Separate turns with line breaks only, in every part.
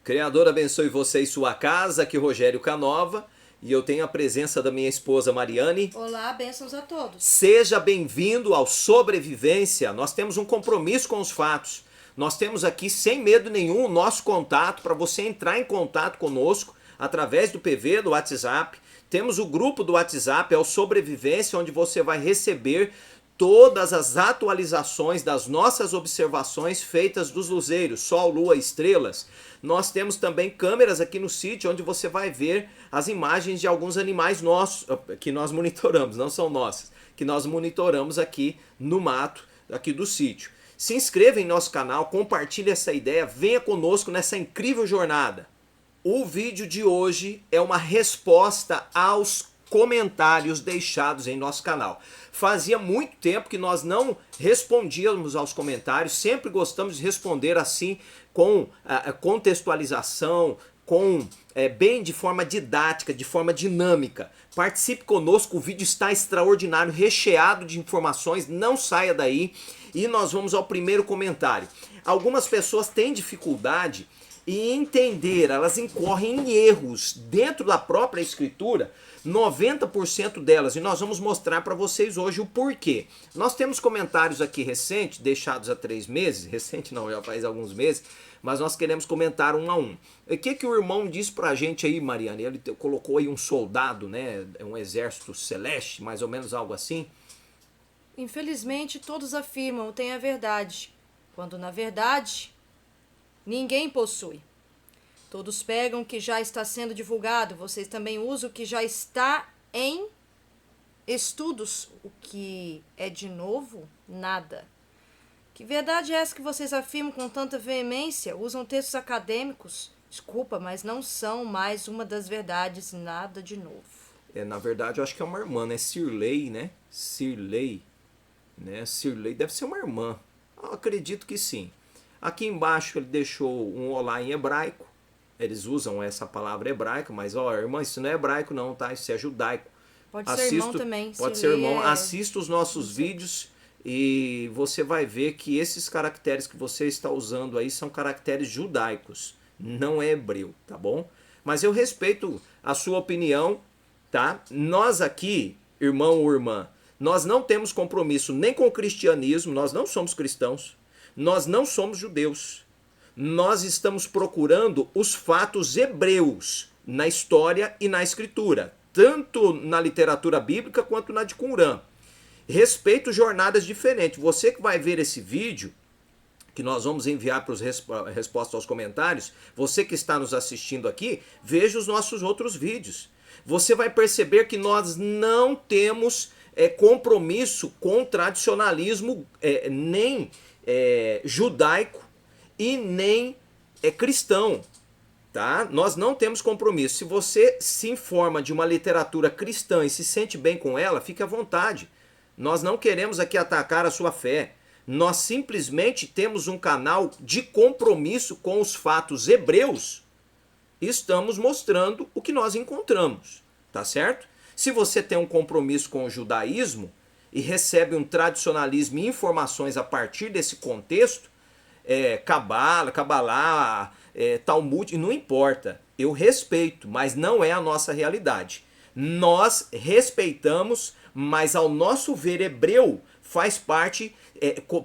Criador abençoe você e sua casa, aqui Rogério Canova, e eu tenho a presença da minha esposa Mariane.
Olá, bênçãos a todos.
Seja bem-vindo ao Sobrevivência. Nós temos um compromisso com os fatos. Nós temos aqui, sem medo nenhum, o nosso contato para você entrar em contato conosco através do PV, do WhatsApp. Temos o grupo do WhatsApp, é o Sobrevivência, onde você vai receber todas as atualizações das nossas observações feitas dos luzeiros, Sol, Lua, estrelas. Nós temos também câmeras aqui no sítio onde você vai ver as imagens de alguns animais nossos, que nós monitoramos, não são nossas, que nós monitoramos aqui no mato, aqui do sítio. Se inscreva em nosso canal, compartilhe essa ideia, venha conosco nessa incrível jornada. O vídeo de hoje é uma resposta aos comentários deixados em nosso canal. Fazia muito tempo que nós não respondíamos aos comentários, sempre gostamos de responder assim, com contextualização, bem de forma didática, de forma dinâmica. Participe conosco, o vídeo está extraordinário, recheado de informações, não saia daí. E nós vamos ao primeiro comentário. Algumas pessoas têm dificuldade em entender, elas incorrem em erros dentro da própria escritura, 90% delas, e nós vamos mostrar para vocês hoje o porquê. Nós temos comentários aqui recentes, deixados há 3 meses, recente não, já faz alguns meses, mas nós queremos comentar um a um. O que o irmão disse pra gente aí, Mariane? Ele colocou aí um soldado, né, um exército celeste, mais ou menos algo assim.
Infelizmente, todos afirmam tem a verdade, quando na verdade ninguém possui. Todos pegam o que já está sendo divulgado, vocês também usam o que já está em estudos. O que é de novo? Nada. Que verdade é essa que vocês afirmam com tanta veemência? Usam textos acadêmicos? Desculpa, mas não são mais uma das verdades, nada de novo.
Na verdade, eu acho que é uma irmã, né? Cirlei, né? Cirlei, né? Cirlei deve ser uma irmã. Eu acredito que sim. Aqui embaixo ele deixou um olá em hebraico. Eles usam essa palavra hebraica, mas ó, irmã, isso não é hebraico não, tá? Isso é judaico.
Pode ser irmão também.
Pode ser irmão. Assista os nossos vídeos e você vai ver que esses caracteres que você está usando aí são caracteres judaicos, não é hebreu, tá bom? Mas eu respeito a sua opinião, tá? Nós aqui, irmão ou irmã, nós não temos compromisso nem com o cristianismo, nós não somos cristãos, nós não somos judeus. Nós estamos procurando os fatos hebreus na história e na escritura, tanto na literatura bíblica quanto na de Qumran. Respeito jornadas diferentes. Você que vai ver esse vídeo, que nós vamos enviar para as respostas aos comentários, você que está nos assistindo aqui, veja os nossos outros vídeos. Você vai perceber que nós não temos compromisso com o tradicionalismo nem judaico e nem cristão, tá? Nós não temos compromisso. Se você se informa de uma literatura cristã e se sente bem com ela, fique à vontade. Nós não queremos aqui atacar a sua fé. Nós simplesmente temos um canal de compromisso com os fatos hebreus e estamos mostrando o que nós encontramos, tá certo? Se você tem um compromisso com o judaísmo e recebe um tradicionalismo e informações a partir desse contexto, Cabalá, Talmud, não importa. Eu respeito, mas não é a nossa realidade. Nós respeitamos, mas ao nosso ver hebreu faz parte,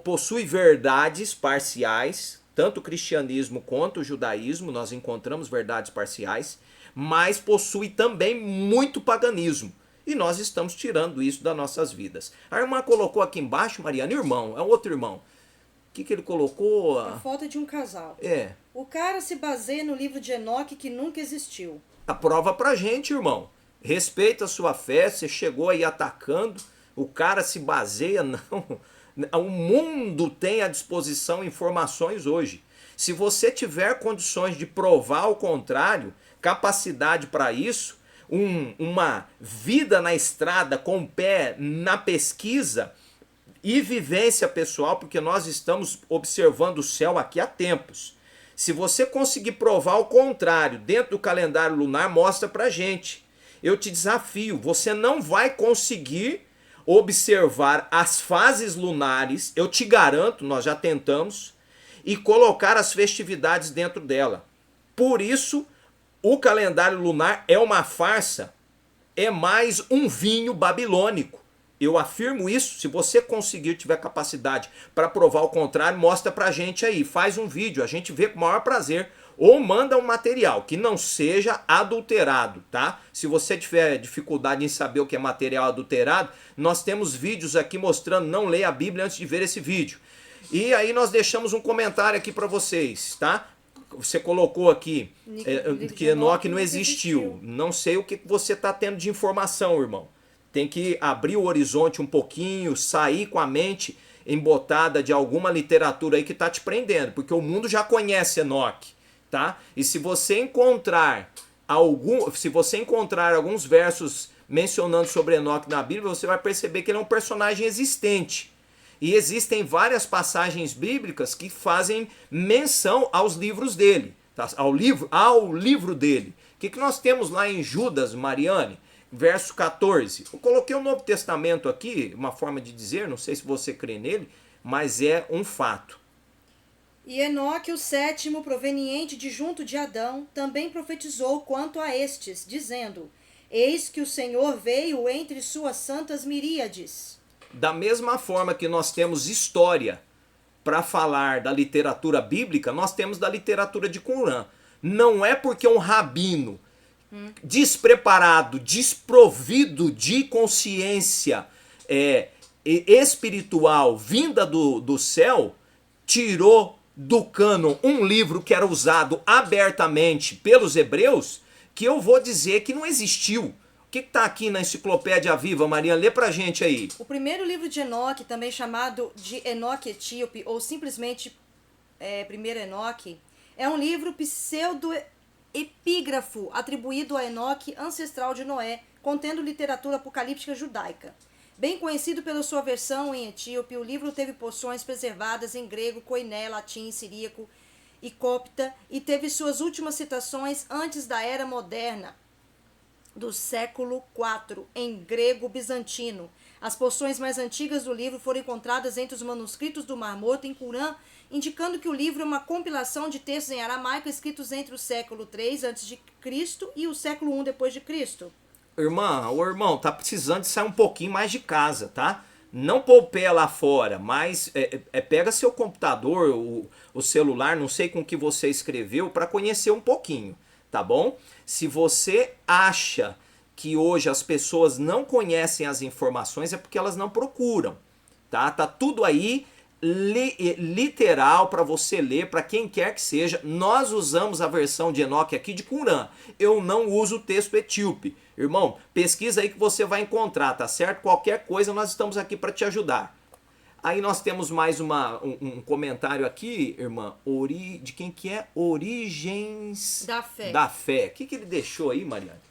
possui verdades parciais, tanto o cristianismo quanto o judaísmo, nós encontramos verdades parciais, mas possui também muito paganismo. E nós estamos tirando isso das nossas vidas. A irmã colocou aqui embaixo, Mariana, irmão, é um outro irmão. O que ele colocou?
A foto de um casal.
É.
O cara se baseia no livro de Enoque que nunca existiu.
A prova pra gente, irmão. Respeita a sua fé, você chegou aí atacando, o cara se baseia, não. O mundo tem à disposição informações hoje. Se você tiver condições de provar o contrário, capacidade para isso, uma vida na estrada com o pé na pesquisa e vivência pessoal, porque nós estamos observando o céu aqui há tempos. Se você conseguir provar o contrário dentro do calendário lunar, mostra pra gente. Eu te desafio, você não vai conseguir observar as fases lunares, eu te garanto, nós já tentamos, e colocar as festividades dentro dela. Por isso, o calendário lunar é uma farsa, é mais um vinho babilônico. Eu afirmo isso. Se você conseguir, tiver capacidade para provar o contrário, mostra pra gente aí, faz um vídeo, a gente vê com o maior prazer. Ou manda um material que não seja adulterado, tá? Se você tiver dificuldade em saber o que é material adulterado, nós temos vídeos aqui mostrando, não leia a Bíblia antes de ver esse vídeo. E aí nós deixamos um comentário aqui para vocês, tá? Você colocou aqui que Enoque não existiu. Não sei o que você está tendo de informação, irmão. Tem que abrir o horizonte um pouquinho, sair com a mente embotada de alguma literatura aí que está te prendendo, porque o mundo já conhece Enoque. Tá? E se você encontrar alguns versos mencionando sobre Enoque na Bíblia, você vai perceber que ele é um personagem existente. E existem várias passagens bíblicas que fazem menção aos livros dele, tá? ao livro dele. O que nós temos lá em Judas, Mariane? Verso 14. Eu coloquei o Novo Testamento aqui, uma forma de dizer, não sei se você crê nele, mas é um fato.
E Enoque, o sétimo, proveniente de junto de Adão, também profetizou quanto a estes, dizendo: Eis que o Senhor veio entre suas santas miríades.
Da mesma forma que nós temos história para falar da literatura bíblica, nós temos da literatura de Qumran. Não é porque um rabino despreparado, desprovido de consciência espiritual vinda do céu, tirou do cânon um livro que era usado abertamente pelos hebreus, que eu vou dizer que não existiu. O que está aqui na Enciclopédia Viva, Maria? Lê pra gente aí.
O primeiro livro de Enoque, também chamado de Enoque Etíope, ou simplesmente Primeiro Enoque, é um livro pseudo-epígrafo atribuído a Enoque, ancestral de Noé, contendo literatura apocalíptica judaica. Bem conhecido pela sua versão em etíope, o livro teve porções preservadas em grego, koiné, latim, siríaco e copta, e teve suas últimas citações antes da Era Moderna, do século IV, em grego bizantino. As porções mais antigas do livro foram encontradas entre os manuscritos do Mar Morto em Qumran, indicando que o livro é uma compilação de textos em aramaico escritos entre o século III a.C. e o século I depois de Cristo.
Irmão, tá precisando de sair um pouquinho mais de casa, tá? Não pôr o pé lá fora, mas pega seu computador, o celular, não sei com que você escreveu, para conhecer um pouquinho, tá bom? Se você acha que hoje as pessoas não conhecem as informações, é porque elas não procuram, tá? Tá tudo aí literal para você ler, para quem quer que seja. Nós usamos a versão de Enoque aqui de Qumran. Eu não uso o texto etíope. Irmão, pesquisa aí que você vai encontrar, tá certo? Qualquer coisa nós estamos aqui para te ajudar. Aí nós temos mais um comentário aqui, irmã, de quem que é? Origens
da Fé.
Da Fé. O que ele deixou aí, Mariana?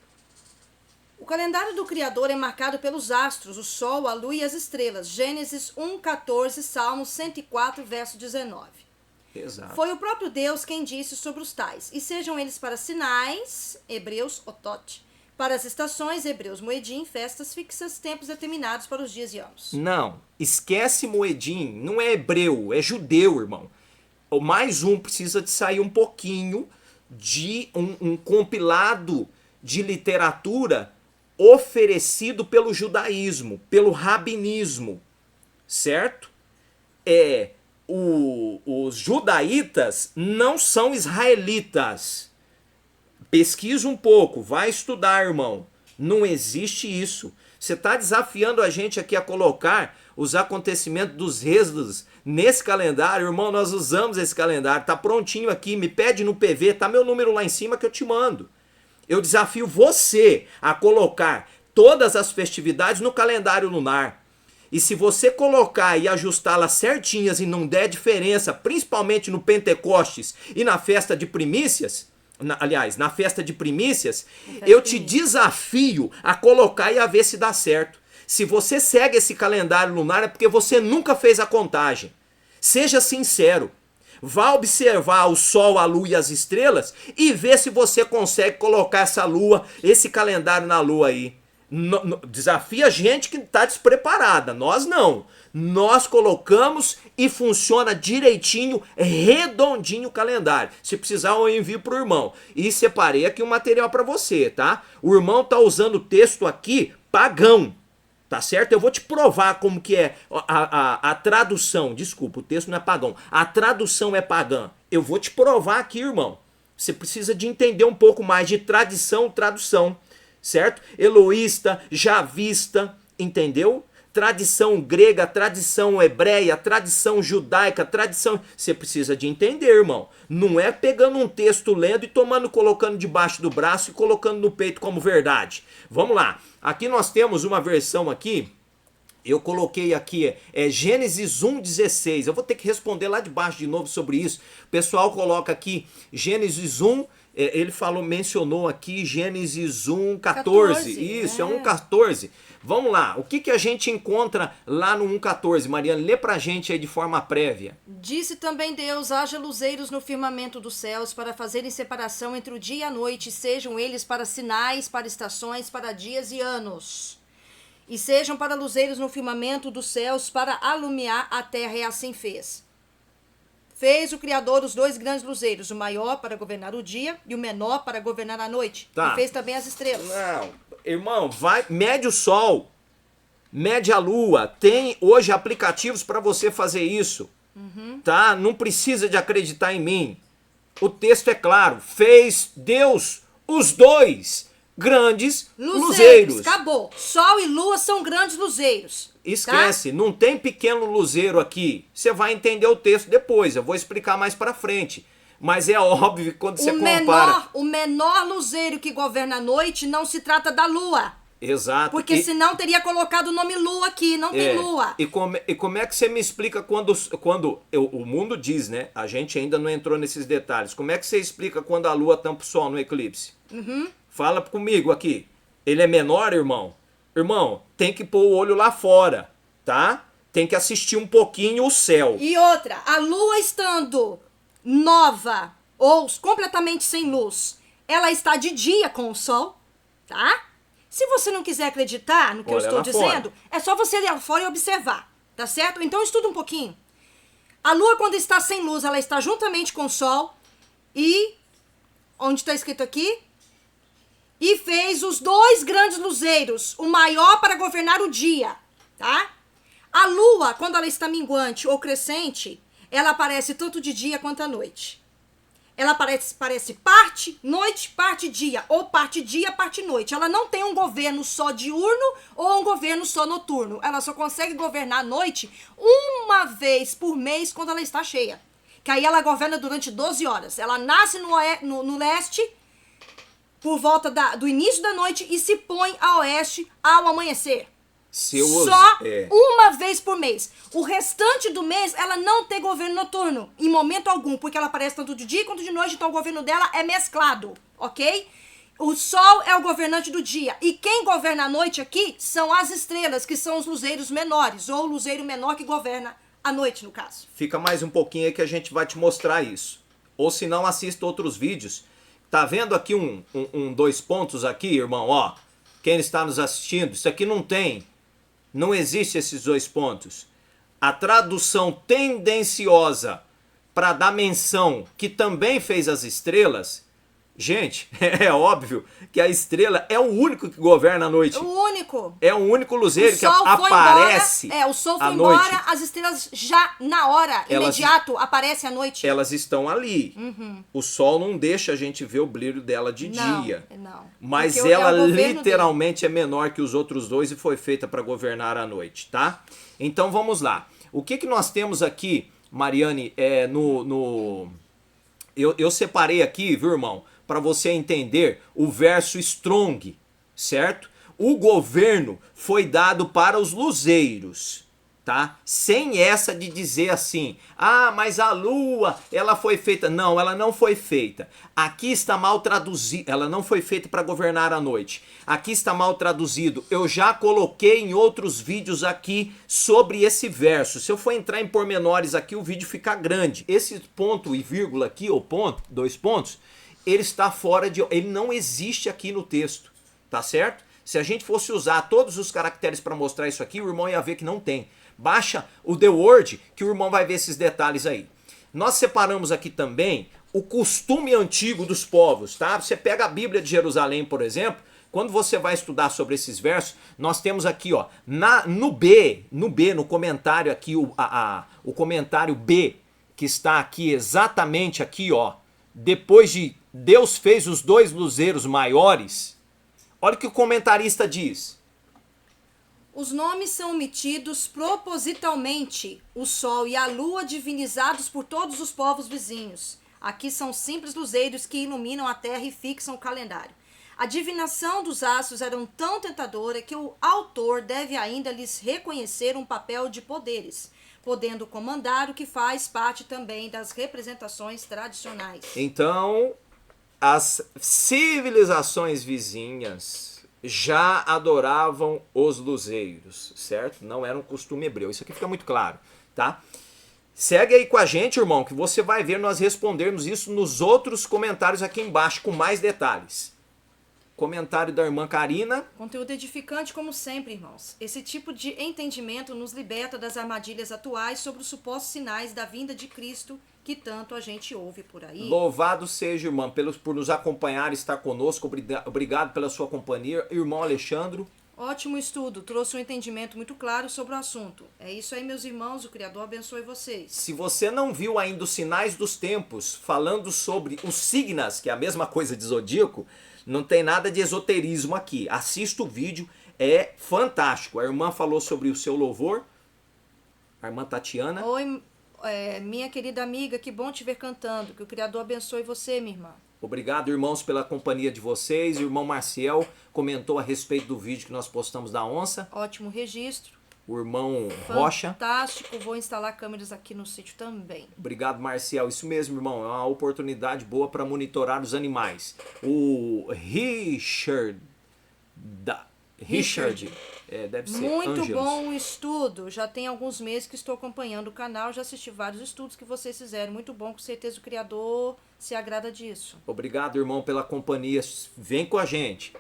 O calendário do Criador é marcado pelos astros, o Sol, a Lua e as estrelas. Gênesis 1:14, Salmos 104, verso 19.
Exato.
Foi o próprio Deus quem disse sobre os tais. E sejam eles para sinais, hebreus, otot. Para as estações, hebreus, moedim, festas fixas, tempos determinados para os dias e anos.
Não, esquece moedim, não é hebreu, é judeu, irmão. Mais precisa de sair um pouquinho de um compilado de literatura oferecido pelo judaísmo, pelo rabinismo, certo? Os judaítas não são israelitas. Pesquisa um pouco, vai estudar, irmão. Não existe isso. Você está desafiando a gente aqui a colocar os acontecimentos dos êxodos nesse calendário. Irmão, nós usamos esse calendário, tá prontinho aqui, me pede no PV, tá meu número lá em cima que eu te mando. Eu desafio você a colocar todas as festividades no calendário lunar. E se você colocar e ajustá-las certinhas e não der diferença, principalmente no Pentecostes e na festa de primícias, na festa de primícias, eu te desafio a colocar e a ver se dá certo. Se você segue esse calendário lunar é porque você nunca fez a contagem. Seja sincero. Vá observar o Sol, a Lua e as estrelas e vê se você consegue colocar esse calendário na Lua aí. Desafia a gente que está despreparada. Nós não. Nós colocamos e funciona direitinho, redondinho o calendário. Se precisar, eu envio pro irmão. E separei aqui um material para você, tá? O irmão tá usando o texto aqui pagão. Tá certo? Eu vou te provar como que é a tradução. Desculpa, o texto não é pagão. A tradução é pagã. Eu vou te provar aqui, irmão. Você precisa de entender um pouco mais de tradição, tradução. Certo? Eloísta, javista, entendeu? Tradição grega, tradição hebreia, tradição judaica, tradição... Você precisa de entender, irmão. Não é pegando um texto, lendo e colocando debaixo do braço e colocando no peito como verdade. Vamos lá. Aqui nós temos uma versão aqui, eu coloquei aqui, Gênesis 1,16. Eu vou ter que responder lá de baixo de novo sobre isso. O pessoal coloca aqui Gênesis 1, ele mencionou aqui Gênesis 1,14. Isso, é 1,14. Vamos lá, o que a gente encontra lá no 1,14? Mariana, lê pra gente aí de forma prévia.
Disse também Deus, haja luzeiros no firmamento dos céus para fazerem separação entre o dia e a noite, sejam eles para sinais, para estações, para dias e anos. E sejam para luzeiros no firmamento dos céus para alumiar a terra, e assim fez. Fez o Criador os dois grandes luzeiros, o maior para governar o dia e o menor para governar a noite. Tá. E fez também as estrelas.
Não, irmão, mede o sol, mede a lua. Tem hoje aplicativos para você fazer isso. Tá? Não precisa de acreditar em mim. O texto é claro. Fez Deus os dois grandes luzeiros.
Acabou. Sol e lua são grandes luzeiros.
Esquece, tá? Não tem pequeno luzeiro aqui. Você vai entender o texto depois. Eu vou explicar mais pra frente. Mas é óbvio que quando você compara...
O menor luzeiro que governa a noite não se trata da lua.
Exato.
Porque senão teria colocado o nome lua aqui. Não tem lua.
E como é que você me explica quando o mundo diz, né? A gente ainda não entrou nesses detalhes. Como é que você explica quando a lua tampa o sol no eclipse? Fala comigo aqui. Ele é menor, irmão? Irmão, tem que pôr o olho lá fora, tá? Tem que assistir um pouquinho o céu.
E outra, a lua estando nova ou completamente sem luz, ela está de dia com o sol, tá? Se você não quiser acreditar no que eu estou dizendo, é só você ir lá fora e observar, tá certo? Então estuda um pouquinho. A lua, quando está sem luz, ela está juntamente com o sol e... Onde está escrito aqui? E fez os dois grandes luzeiros, o maior para governar o dia, tá? A lua, quando ela está minguante ou crescente, ela aparece tanto de dia quanto à noite. Ela parece parte noite, parte dia, ou parte dia, parte noite. Ela não tem um governo só diurno ou um governo só noturno. Ela só consegue governar à noite uma vez por mês quando ela está cheia. Que aí ela governa durante 12 horas. Ela nasce no leste por volta do início da noite e se põe a oeste ao amanhecer. Só uma vez por mês. O restante do mês, ela não tem governo noturno, em momento algum, porque ela aparece tanto de dia quanto de noite, então o governo dela é mesclado, ok? O sol é o governante do dia, e quem governa a noite aqui são as estrelas, que são os luzeiros menores, ou o luzeiro menor que governa a noite, no caso.
Fica mais um pouquinho aí que a gente vai te mostrar isso. Ou se não, assista outros vídeos. Tá vendo aqui dois pontos aqui, irmão? Ó, quem está nos assistindo, isso aqui não existe esses dois pontos. A tradução tendenciosa para dar menção que também fez as estrelas, gente, é óbvio que a estrela é o único que governa a noite.
O único.
É o único luzeiro que aparece
o sol foi embora, as estrelas já na hora, imediato, aparecem à noite.
Elas estão ali. O sol não deixa a gente ver o brilho dela de dia.
Não.
Mas ela literalmente é menor que os outros dois e foi feita para governar à noite, tá? Então vamos lá. O que nós temos aqui, Mariane, eu separei aqui, viu, irmão? Para você entender o verso strong, certo? O governo foi dado para os luzeiros, tá? Sem essa de dizer assim, mas a lua, ela foi feita. Não, ela não foi feita. Aqui está mal traduzido, ela não foi feita para governar a noite. Aqui está mal traduzido. Eu já coloquei em outros vídeos aqui sobre esse verso. Se eu for entrar em pormenores aqui, o vídeo fica grande. Esse ponto e vírgula aqui, ou ponto, 2 pontos, ele está fora de... Ele não existe aqui no texto, tá certo? Se a gente fosse usar todos os caracteres para mostrar isso aqui, o irmão ia ver que não tem. Baixa o The Word que o irmão vai ver esses detalhes aí. Nós separamos aqui também o costume antigo dos povos, tá? Você pega a Bíblia de Jerusalém, por exemplo, quando você vai estudar sobre esses versos, nós temos aqui, ó, no comentário aqui, o comentário B, que está aqui exatamente aqui, ó, depois de Deus fez os 2 luzeiros maiores, olha o que o comentarista diz.
Os nomes são omitidos propositalmente, o sol e a lua divinizados por todos os povos vizinhos. Aqui são simples luzeiros que iluminam a terra e fixam o calendário. A divinação dos astros era tão tentadora que o autor deve ainda lhes reconhecer um papel de poderes, podendo comandar o que faz parte também das representações tradicionais.
Então, as civilizações vizinhas já adoravam os luzeiros, certo? Não era um costume hebreu. Isso aqui fica muito claro, tá? Segue aí com a gente, irmão, que você vai ver nós respondermos isso nos outros comentários aqui embaixo, com mais detalhes. Comentário da irmã Karina.
Conteúdo edificante como sempre, irmãos. Esse tipo de entendimento nos liberta das armadilhas atuais sobre os supostos sinais da vinda de Cristo que tanto a gente ouve por aí.
Louvado seja, irmã, por nos acompanhar e estar conosco. Obrigado pela sua companhia. Irmão Alexandro.
Ótimo estudo, trouxe um entendimento muito claro sobre o assunto. É isso aí, meus irmãos, o Criador abençoe vocês.
Se você não viu ainda os sinais dos tempos, falando sobre os signos, que é a mesma coisa de zodíaco, não tem nada de esoterismo aqui. Assista o vídeo, é fantástico. A irmã falou sobre o seu louvor, a irmã Tatiana.
Oi, minha querida amiga, que bom te ver cantando. Que o Criador abençoe você, minha irmã.
Obrigado, irmãos, pela companhia de vocês. O irmão Marcial comentou a respeito do vídeo que nós postamos da onça.
Ótimo registro.
O irmão Rocha.
Fantástico, vou instalar câmeras aqui no sítio também.
Obrigado, Marcial. Isso mesmo, irmão. É uma oportunidade boa para monitorar os animais. O Richard. Deve ser
muito
Ângelos.
bom o estudo. Já tem alguns meses que estou acompanhando o canal. Já assisti vários estudos que vocês fizeram. Muito bom, com certeza o Criador se agrada disso.
Obrigado, irmão, pela companhia. Vem com a gente.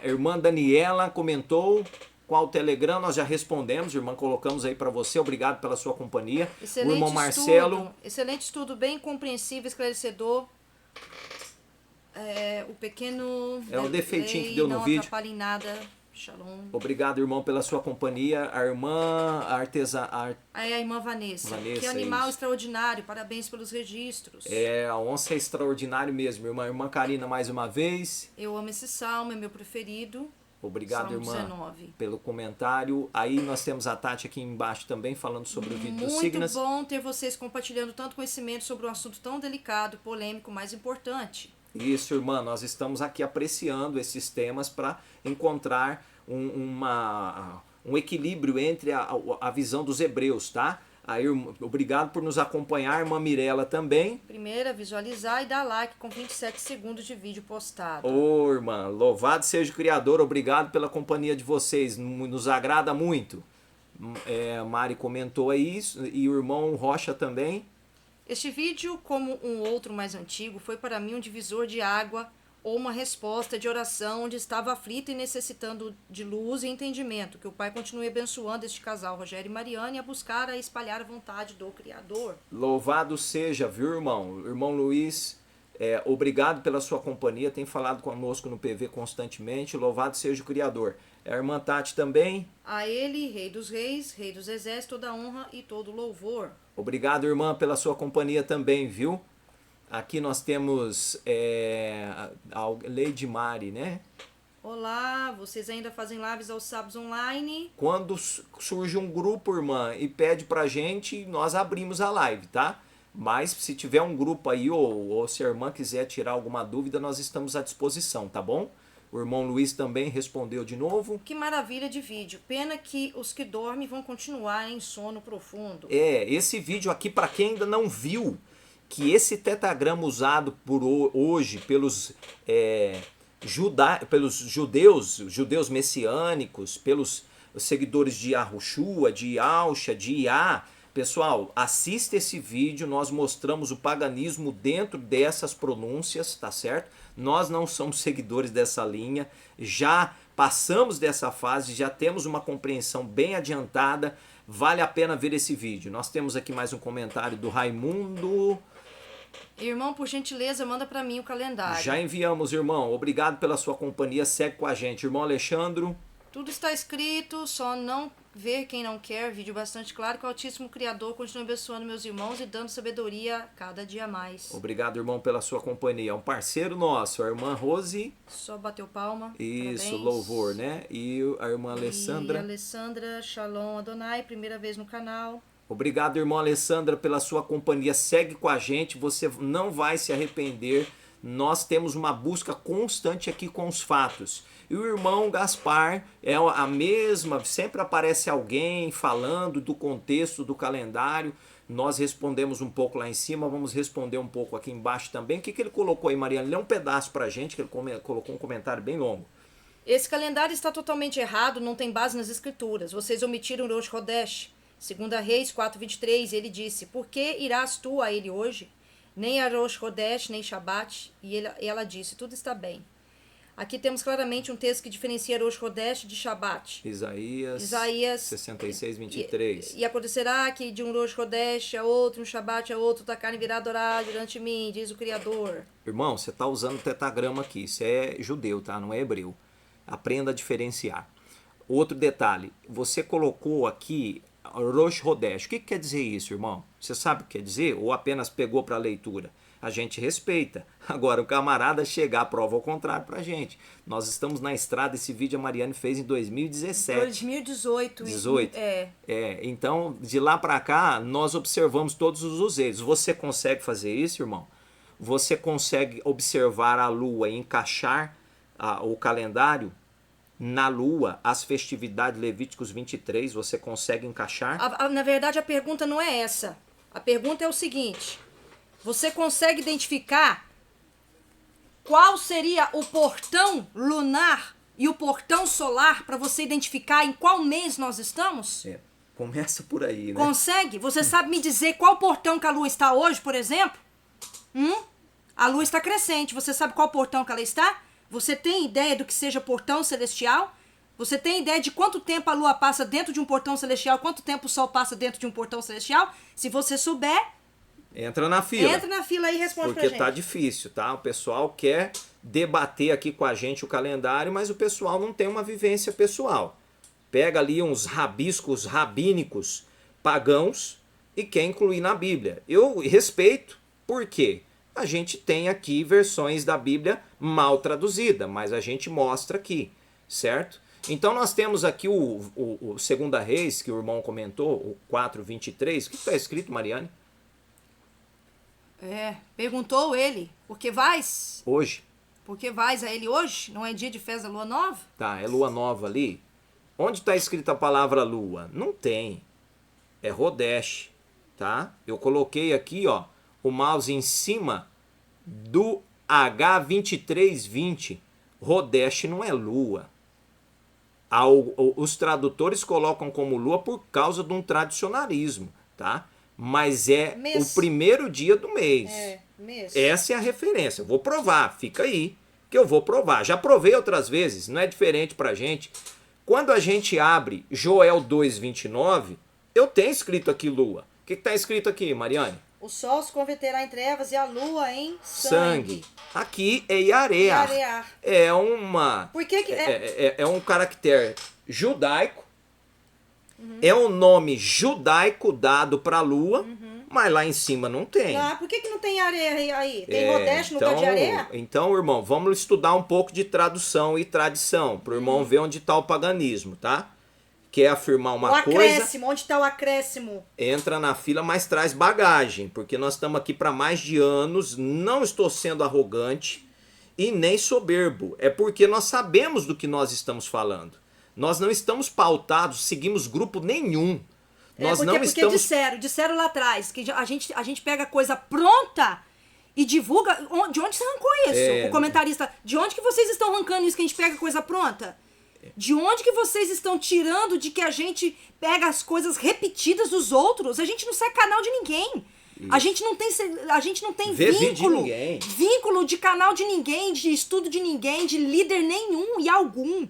A irmã Daniela comentou. Qual o Telegram? Nós já respondemos, irmã, colocamos aí para você. Obrigado pela sua companhia.
Excelente
o irmão Marcelo.
Excelente estudo, bem compreensível, esclarecedor. O pequeno...
É um defeitinho que deu no vídeo.
Não atrapalha em nada. Shalom.
Obrigado, irmão, pela sua companhia. A irmã
A irmã Vanessa. Que
é
animal
isso.
extraordinário. Parabéns pelos registros.
A onça é extraordinário mesmo, irmã. Irmã Karina, mais uma vez.
Eu amo esse salmo, é meu preferido.
Obrigado,
Salmo
irmã,
19.
pelo comentário. Aí nós temos a Tati aqui embaixo também, falando sobre o vídeo dos signos.
Muito bom ter vocês compartilhando tanto conhecimento sobre um assunto tão delicado, polêmico, mas importante.
Isso, irmã, nós estamos aqui apreciando esses temas para encontrar um equilíbrio entre a visão dos hebreus, tá? Aí, obrigado por nos acompanhar, irmã Mirella também.
Primeiro, visualizar e dar like com 27 segundos de vídeo postado.
Ô, irmã, louvado seja o Criador, obrigado pela companhia de vocês, nos agrada muito. A Mari comentou aí isso, e o irmão Rocha também.
Este vídeo, como um outro mais antigo, foi para mim um divisor de água ou uma resposta de oração onde estava aflita e necessitando de luz e entendimento. Que o Pai continue abençoando este casal, Rogério e Mariane, a buscar e espalhar a vontade do Criador.
Louvado seja, viu, irmão? Irmão Luiz, obrigado pela sua companhia, tem falado conosco no PV constantemente. Louvado seja o Criador. A irmã Tati também.
A ele, Rei dos Reis, Rei dos Exércitos, toda honra e todo louvor.
Obrigado, irmã, pela sua companhia também, viu? Aqui nós temos a Lady Mari, né?
Olá, vocês ainda fazem lives aos sábados online?
Quando surge um grupo, irmã, e pede pra gente, nós abrimos a live, tá? Mas se tiver um grupo aí, ou se a irmã quiser tirar alguma dúvida, nós estamos à disposição, tá bom? O irmão Luiz também respondeu de novo.
Que maravilha de vídeo. Pena que os que dormem vão continuar em sono profundo.
Esse vídeo aqui, para quem ainda não viu, que esse tetagrama usado por hoje pelos judeus messiânicos, pelos seguidores de Yahushua, de Yahusha, de Iá, Pessoal, assista esse vídeo, nós mostramos o paganismo dentro dessas pronúncias, tá certo? Nós não somos seguidores dessa linha, já passamos dessa fase, já temos uma compreensão bem adiantada, vale a pena ver esse vídeo. Nós temos aqui mais um comentário do Raimundo.
Irmão, por gentileza, manda para mim o calendário.
Já enviamos, irmão. Obrigado pela sua companhia, segue com a gente. Irmão Alexandro.
Tudo está escrito, só não ver quem não quer. Vídeo bastante claro que o Altíssimo Criador continue abençoando meus irmãos e dando sabedoria cada dia mais.
Obrigado, irmão, pela sua companhia. É um parceiro nosso, a irmã Rose.
Só bateu palma.
Isso,
parabéns.
louvor, né? E a irmã Alessandra.
E Alessandra, Shalom Adonai, primeira vez no canal.
Obrigado, irmã Alessandra, pela sua companhia. Segue com a gente, você não vai se arrepender. Nós temos uma busca constante aqui com os fatos. E o irmão Gaspar é a mesma, sempre aparece alguém falando do contexto do calendário. Nós respondemos um pouco lá em cima, vamos responder um pouco aqui embaixo também. O que ele colocou aí, Mariana? Lê um pedaço pra gente, que ele colocou um comentário bem longo.
Esse calendário está totalmente errado, não tem base nas escrituras. Vocês omitiram Rosh Chodesh. 2 Reis 4:23, ele disse: por que irás tu a ele hoje? Nem a Rosh Chodesh, nem Shabat. E ela disse: tudo está bem. Aqui temos claramente um texto que diferencia Rosh Chodesh de Shabat.
Isaías 66:23.
E acontecerá que de um Rosh Chodesh a outro, um Shabat a outro, da carne virá adorar diante de mim, diz o Criador.
Irmão, você está usando tetagrama aqui. Isso é judeu, tá? Não é hebreu. Aprenda a diferenciar. Outro detalhe. Você colocou aqui Rosh Chodesh. O que quer dizer isso, irmão? Você sabe o que quer dizer? Ou apenas pegou para a leitura? A gente respeita. Agora, o camarada chegar prova ao contrário pra gente. Nós estamos na estrada, esse vídeo a Mariane fez em 2017.
2018.
18? Então, de lá pra cá, nós observamos todos os useiros. Você consegue fazer isso, irmão? Você consegue observar a lua e encaixar o calendário na lua, as festividades Levíticos 23, você consegue encaixar?
Na verdade, a pergunta não é essa. A pergunta é o seguinte: você consegue identificar qual seria o portão lunar e o portão solar para você identificar em qual mês nós estamos?
Começa por aí, né?
Consegue? Você sabe me dizer qual portão que a lua está hoje, por exemplo? A lua está crescente. Você sabe qual portão que ela está? Você tem ideia do que seja portão celestial? Você tem ideia de quanto tempo a lua passa dentro de um portão celestial? Quanto tempo o sol passa dentro de um portão celestial? Se você souber,
entra na fila.
Entra na fila e responde pra gente.
Porque tá difícil, tá? O pessoal quer debater aqui com a gente o calendário, mas o pessoal não tem uma vivência pessoal. Pega ali uns rabiscos rabínicos pagãos e quer incluir na Bíblia. Eu respeito, por quê? A gente tem aqui versões da Bíblia mal traduzida, mas a gente mostra aqui, certo? Então nós temos aqui o 2 Reis, que o irmão comentou, o 4:23. O que está escrito, Mariane?
Perguntou ele, por que vais?
Hoje.
Por que vais a ele hoje? Não é dia de festa da lua nova?
Tá, é lua nova ali. Onde está escrita a palavra lua? Não tem. É Rodesh, tá? Eu coloquei aqui, ó, o mouse em cima do H2320. Rodesh não é lua. Os tradutores colocam como lua por causa de um tradicionalismo, tá? Mas é mês. O primeiro dia do mês.
Mês.
Essa é a referência. Eu vou provar, fica aí, que eu vou provar. Já provei outras vezes, não é diferente pra gente. Quando a gente abre Joel 2:29, eu tenho escrito aqui lua. O que está escrito aqui, Mariane?
O sol se converterá em trevas e a lua em sangue.
Aqui é Yarear. É uma...
Por que
é um caractere judaico. É um nome judaico dado para a lua, mas lá em cima não tem.
Por que não tem areia aí? Tem Rodesh no lugar de areia?
Então, irmão, vamos estudar um pouco de tradução e tradição, para o irmão ver onde está o paganismo, tá? Quer afirmar uma coisa...
O acréscimo, onde está o acréscimo?
Entra na fila, mas traz bagagem, porque nós estamos aqui para mais de anos, não estou sendo arrogante e nem soberbo, é porque nós sabemos do que nós estamos falando. Nós não estamos pautados, seguimos grupo nenhum.
Porque disseram lá atrás que a gente pega coisa pronta e divulga. De onde você arrancou isso? O comentarista, de onde que vocês estão arrancando isso que a gente pega coisa pronta? De onde que vocês estão tirando de que a gente pega as coisas repetidas dos outros? A gente não segue canal de ninguém. A gente não tem vínculo de canal de ninguém, de estudo de ninguém, de líder nenhum e algum.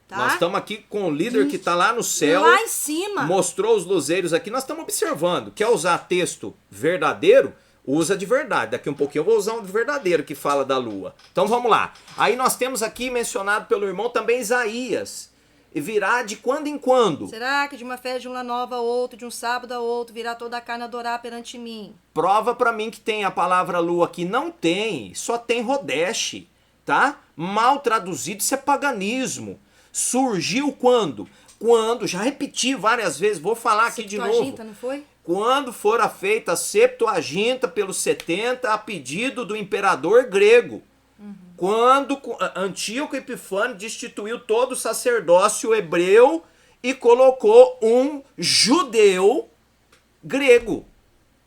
Tá?
Nós estamos aqui com o líder que está lá no céu.
Lá em cima.
Mostrou os luzeiros aqui. Nós estamos observando. Quer usar texto verdadeiro? Usa de verdade. Daqui um pouquinho eu vou usar um verdadeiro que fala da lua. Então vamos lá. Aí nós temos aqui mencionado pelo irmão também Isaías. E virá de quando em quando.
Será que de uma festa de lua nova a outra, de um sábado a outro, virá toda a carne adorar perante mim?
Prova pra mim que tem a palavra lua aqui. Não tem. Só tem Rodesh. Tá? Mal traduzido, isso é paganismo. Surgiu quando? Quando, já repeti várias vezes, vou falar aqui de novo.
Septuaginta, não foi?
Quando fora feita a Septuaginta pelos 70 a pedido do imperador grego. Quando Antíoco Epifânio destituiu todo o sacerdócio hebreu e colocou um judeu grego.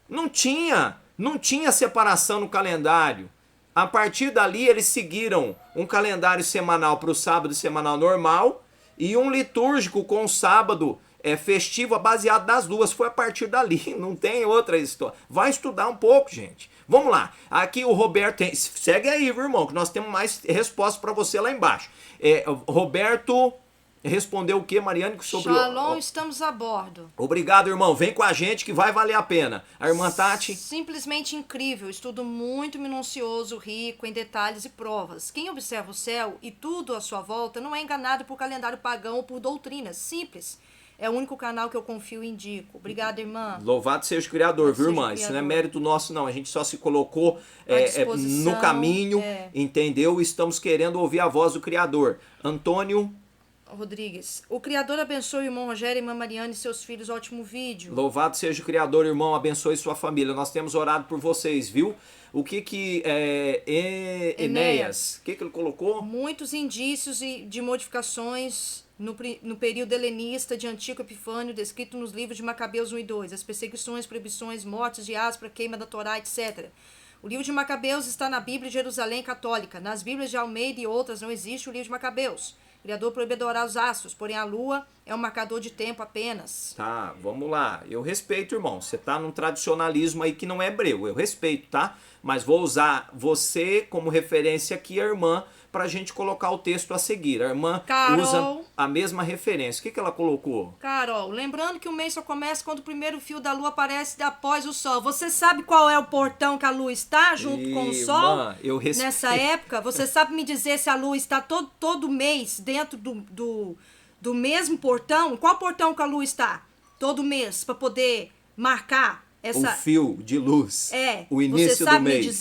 Não tinha separação no calendário. A partir dali eles seguiram um calendário semanal para o sábado semanal normal e um litúrgico com o sábado festivo baseado nas duas. Foi a partir dali, não tem outra história. Vai estudar um pouco, gente. Vamos lá. Aqui o Roberto tem... Segue aí, viu, irmão, que nós temos mais respostas para você lá embaixo. Roberto respondeu o que, Mariane? Sobre
Shalom, estamos a bordo.
Obrigado, irmão. Vem com a gente que vai valer a pena. A irmã Tati?
Simplesmente incrível. Estudo muito minucioso, rico em detalhes e provas. Quem observa o céu e tudo à sua volta não é enganado por calendário pagão ou por doutrinas. Simples. É o único canal que eu confio e indico. Obrigada, irmã.
Louvado seja o Criador, viu, irmã? Isso não é mérito nosso, não. A gente só se colocou no caminho, entendeu? Estamos querendo ouvir a voz do Criador. Antônio
Rodrigues. O Criador abençoe o irmão Rogério e irmã Mariane e seus filhos. Ótimo vídeo.
Louvado seja o Criador, irmão. Abençoe sua família. Nós temos orado por vocês, viu? O que Enéas, o que ele colocou?
Muitos indícios de modificações no período helenista de Antíoco Epifânio, descrito nos livros de Macabeus 1 e 2, as perseguições, proibições, mortes de Áspera, queima da Torá, etc. O livro de Macabeus está na Bíblia de Jerusalém Católica. Nas Bíblias de Almeida e outras não existe o livro de Macabeus. O Criador proíbe adorar os astros, porém a lua é um marcador de tempo apenas.
Tá, vamos lá. Eu respeito, irmão. Você tá num tradicionalismo aí que não é hebreu. Eu respeito, tá? Mas vou usar você como referência aqui, a irmã, pra gente colocar o texto a seguir. A irmã usa a mesma referência. O que ela colocou?
Carol, lembrando que o mês só começa quando o primeiro fio da lua aparece após o sol. Você sabe qual é o portão que a lua está junto com o sol? Nessa época, você sabe me dizer se a lua está todo mês dentro do mesmo portão? Qual portão que a lua está? Todo mês, para poder marcar o
fio de luz. O início do mês.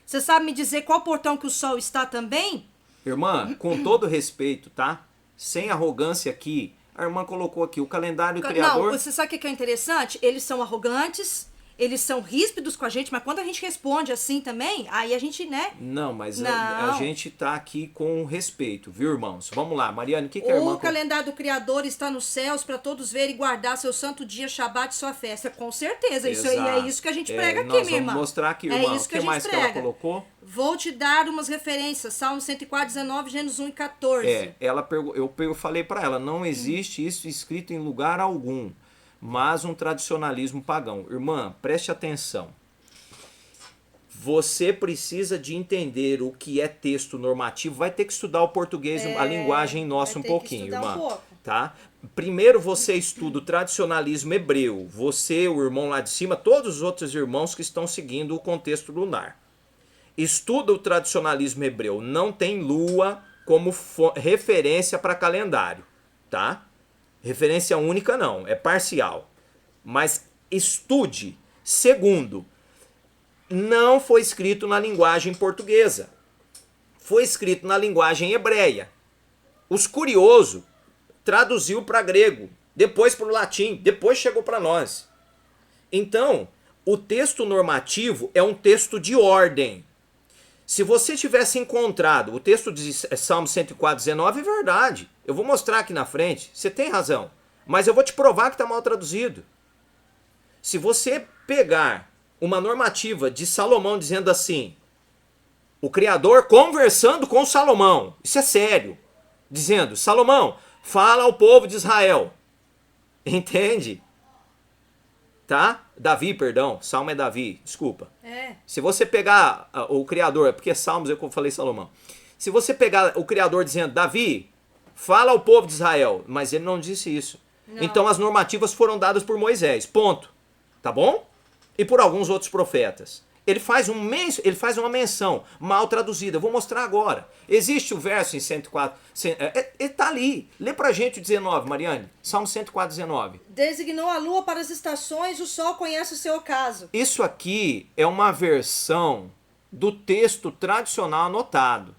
Você sabe me dizer qual portão que o sol está também?
Irmã, com todo respeito, tá? Sem arrogância aqui, a irmã colocou aqui o calendário criador.
Não, você sabe o que é interessante? Eles são arrogantes, eles são ríspidos com a gente, mas quando a gente responde assim também, aí a gente, né?
Não, mas a gente tá aqui com respeito, viu, irmãos? Vamos lá, Mariane, o que a irmã...
O calendário do Criador está nos céus para todos verem e guardar seu santo dia, Shabat, sua festa. Com certeza, isso aí é isso que a gente prega aqui, minha irmã.
Vamos mostrar aqui, irmão.
É isso que a gente
mais
prega.
Que ela colocou?
Vou te dar umas referências. Salmo 104, 19, Gênesis 1 e 14.
Eu falei para ela, não existe isso escrito em lugar algum, mas um tradicionalismo pagão. Irmã, preste atenção. Você precisa de entender o que é texto normativo. Vai ter que estudar o português, a linguagem nossa um pouquinho, irmã. Tá? Primeiro você estuda o tradicionalismo hebreu. Você, o irmão lá de cima, todos os outros irmãos que estão seguindo o contexto lunar. Estuda o tradicionalismo hebreu. Não tem lua como referência para calendário, tá? Referência única não, é parcial. Mas estude. Segundo, não foi escrito na linguagem portuguesa. Foi escrito na linguagem hebreia. Os curiosos traduziu para grego, depois para o latim, depois chegou para nós. Então, o texto normativo é um texto de ordem. Se você tivesse encontrado o texto de Salmo 104, 19, é verdade. Eu vou mostrar aqui na frente. Você tem razão. Mas eu vou te provar que está mal traduzido. Se você pegar uma normativa de Salomão dizendo assim, o Criador conversando com Salomão, isso é sério. dizendo, Salomão, fala ao povo de Israel. Entende? Tá? Davi, perdão. Salmo é Davi, desculpa. Se você pegar o Criador, é porque Salmos eu falei Salomão. Se você pegar o Criador dizendo, Davi, fala ao povo de Israel, mas ele não disse isso.
Não.
Então as normativas foram dadas por Moisés, ponto. Tá bom? E por alguns outros profetas. Ele faz uma menção mal traduzida. Eu vou mostrar agora. Existe o verso em 104. Ele está ali. Lê pra gente o 19, Mariane. Salmo 104, 19.
Designou a lua para as estações, o sol conhece o seu ocaso.
Isso aqui é uma versão do texto tradicional anotado.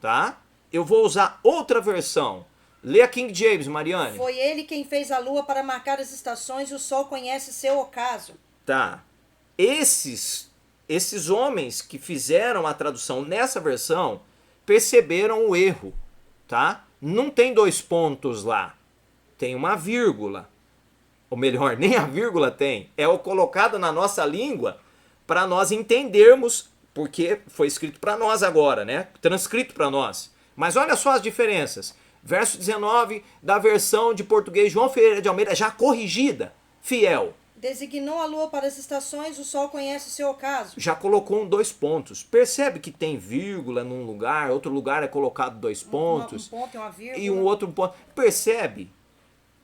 Tá? Eu vou usar outra versão. Lê a King James, Mariane.
Foi ele quem fez a lua para marcar as estações, e o sol conhece seu ocaso.
Tá. Esses homens que fizeram a tradução nessa versão perceberam o erro, tá? Não tem 2 pontos lá, tem uma vírgula. Ou melhor, nem a vírgula tem. É o colocado na nossa língua para nós entendermos, porque foi escrito para nós agora, né? Transcrito para nós. Mas olha só as diferenças. Verso 19 da versão de português João Ferreira de Almeida, já corrigida, fiel.
Designou a lua para as estações, o sol conhece o seu ocaso.
Já colocou 2 pontos. Percebe que tem vírgula num lugar, outro lugar é colocado 2 pontos.
Um ponto e uma vírgula.
E um outro ponto. Percebe?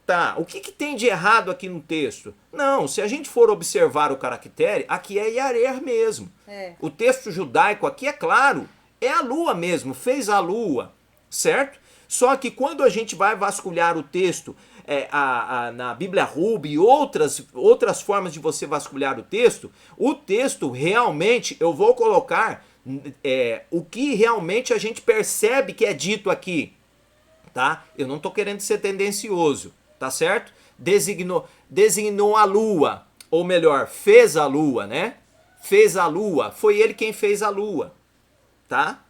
Tá, o que tem de errado aqui no texto? Não, se a gente for observar o caractere, aqui é Yarer mesmo. O texto judaico aqui, é claro, é a lua mesmo, fez a lua, certo? Só que quando a gente vai vasculhar o texto na Bíblia Ruby e outras formas de você vasculhar o texto realmente, eu vou colocar o que realmente a gente percebe que é dito aqui, tá? Eu não estou querendo ser tendencioso, tá certo? Designou a lua, ou melhor, fez a lua, né? Fez a lua, foi ele quem fez a lua, tá?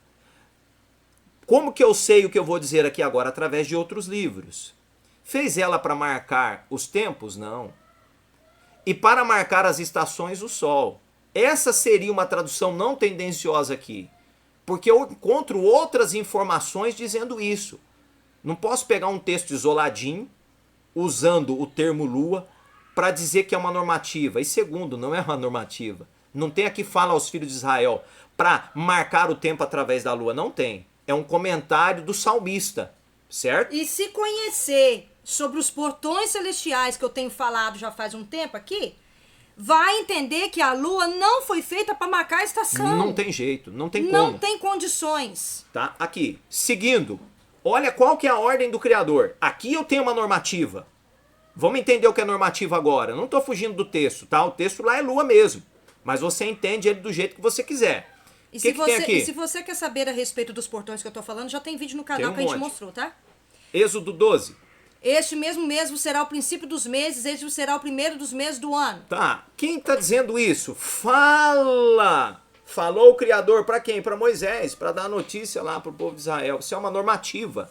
Como que eu sei o que eu vou dizer aqui agora? Através de outros livros. Fez ela para marcar os tempos? Não. E para marcar as estações, o sol. Essa seria uma tradução não tendenciosa aqui. Porque eu encontro outras informações dizendo isso. Não posso pegar um texto isoladinho, usando o termo lua, para dizer que é uma normativa. E segundo, não é uma normativa. Não tem aqui fala aos filhos de Israel para marcar o tempo através da lua. Não tem. É um comentário do salmista, certo?
E se conhecer sobre os portões celestiais que eu tenho falado já faz um tempo aqui, vai entender que a lua não foi feita para marcar a estação.
Não tem jeito, não tem como.
Não tem condições.
Tá? Aqui, seguindo. Olha qual que é a ordem do Criador. Aqui eu tenho uma normativa. Vamos entender o que é normativa agora. Eu não estou fugindo do texto, tá? O texto lá é lua mesmo. Mas você entende ele do jeito que você quiser.
E
que
se você quer saber a respeito dos portões que eu tô falando, já tem vídeo no canal que a gente mostrou, tá?
Êxodo 12.
Este mesmo mês será o princípio dos meses, este será o primeiro dos meses do ano.
Tá. Quem tá dizendo isso? Fala! Falou o Criador para quem? Para Moisés, para dar notícia lá pro povo de Israel. Isso é uma normativa.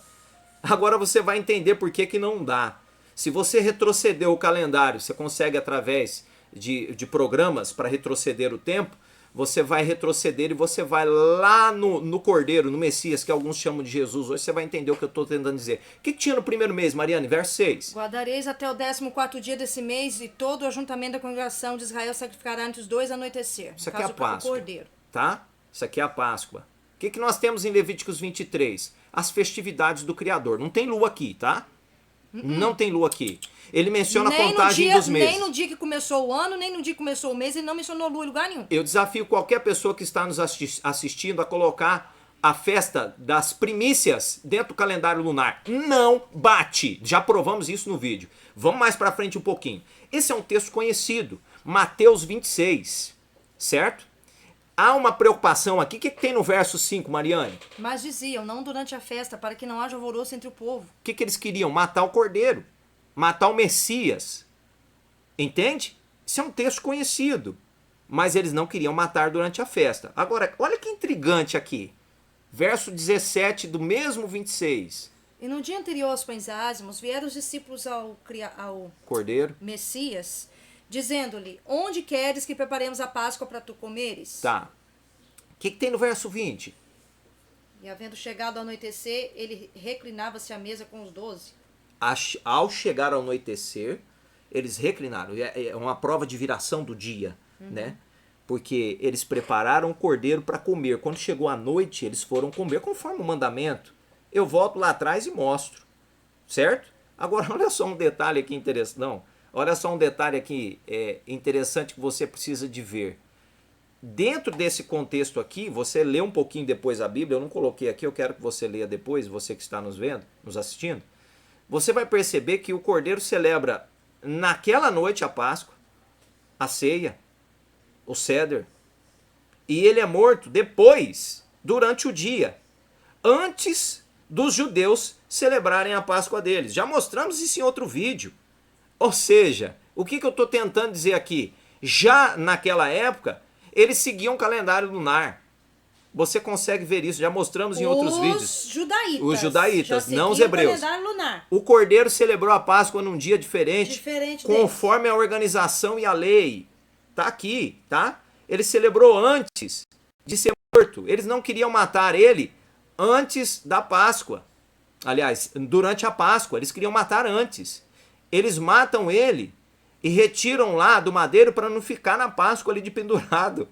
Agora você vai entender por que não dá. Se você retroceder o calendário, você consegue através de programas para retroceder o tempo, você vai retroceder e você vai lá no Cordeiro, no Messias, que alguns chamam de Jesus. Hoje você vai entender o que eu estou tentando dizer. O que tinha no primeiro mês, Mariane? Verso 6.
Guardareis até o 14º dia desse mês, e todo o ajuntamento da congregação de Israel sacrificará antes dos 2 anoitecer.
Isso aqui é a Páscoa.
Cordeiro.
Tá? Isso aqui é a Páscoa. O que nós temos em Levíticos 23? As festividades do Criador. Não tem lua aqui, tá? Não tem lua aqui. Ele menciona a contagem dos meses.
Nem no dia que começou o ano, nem no dia que começou o mês, ele não mencionou lua em lugar nenhum.
Eu desafio qualquer pessoa que está nos assistindo a colocar a festa das primícias dentro do calendário lunar. Não bate. Já provamos isso no vídeo. Vamos mais para frente um pouquinho. Esse é um texto conhecido. Mateus 26. Certo? Há uma preocupação aqui. O que tem no verso 5, Mariane?
Mas diziam, não durante a festa, para que não haja alvoroço entre o povo.
O que eles queriam? Matar o Cordeiro. Matar o Messias. Entende? Isso é um texto conhecido. Mas eles não queriam matar durante a festa. Agora, olha que intrigante aqui. Verso 17 do mesmo 26.
E no dia anterior aos pães ázimos, vieram os discípulos ao
Cordeiro.
Messias, dizendo-lhe, onde queres que preparemos a Páscoa para tu comeres?
Tá. O que tem no verso 20?
E havendo chegado ao anoitecer, ele reclinava-se à mesa com os 12.
Ao chegar ao anoitecer, eles reclinaram. É uma prova de viração do dia, né? Porque eles prepararam o cordeiro para comer. Quando chegou a noite, eles foram comer conforme o mandamento. Eu volto lá atrás e mostro, certo? Agora, olha só um detalhe aqui interessante. Não, olha só um detalhe aqui interessante que você precisa de ver. Dentro desse contexto aqui, você lê um pouquinho depois a Bíblia, eu não coloquei aqui, eu quero que você leia depois, você que está nos vendo, nos assistindo. Você vai perceber que o cordeiro celebra naquela noite a Páscoa, a ceia, o ceder, e ele é morto depois, durante o dia, antes dos judeus celebrarem a Páscoa deles. Já mostramos isso em outro vídeo. Ou seja, o que eu estou tentando dizer aqui? Já naquela época, eles seguiam o calendário lunar. Você consegue ver isso, já mostramos em outros vídeos. Os judaítas, não os hebreus. O cordeiro celebrou a Páscoa num dia diferente conforme a organização e a lei. Tá aqui, tá? Ele celebrou antes de ser morto. Eles não queriam matar ele antes da Páscoa. Aliás, durante a Páscoa, eles queriam matar antes. Eles matam ele e retiram lá do madeiro para não ficar na Páscoa ali de pendurado.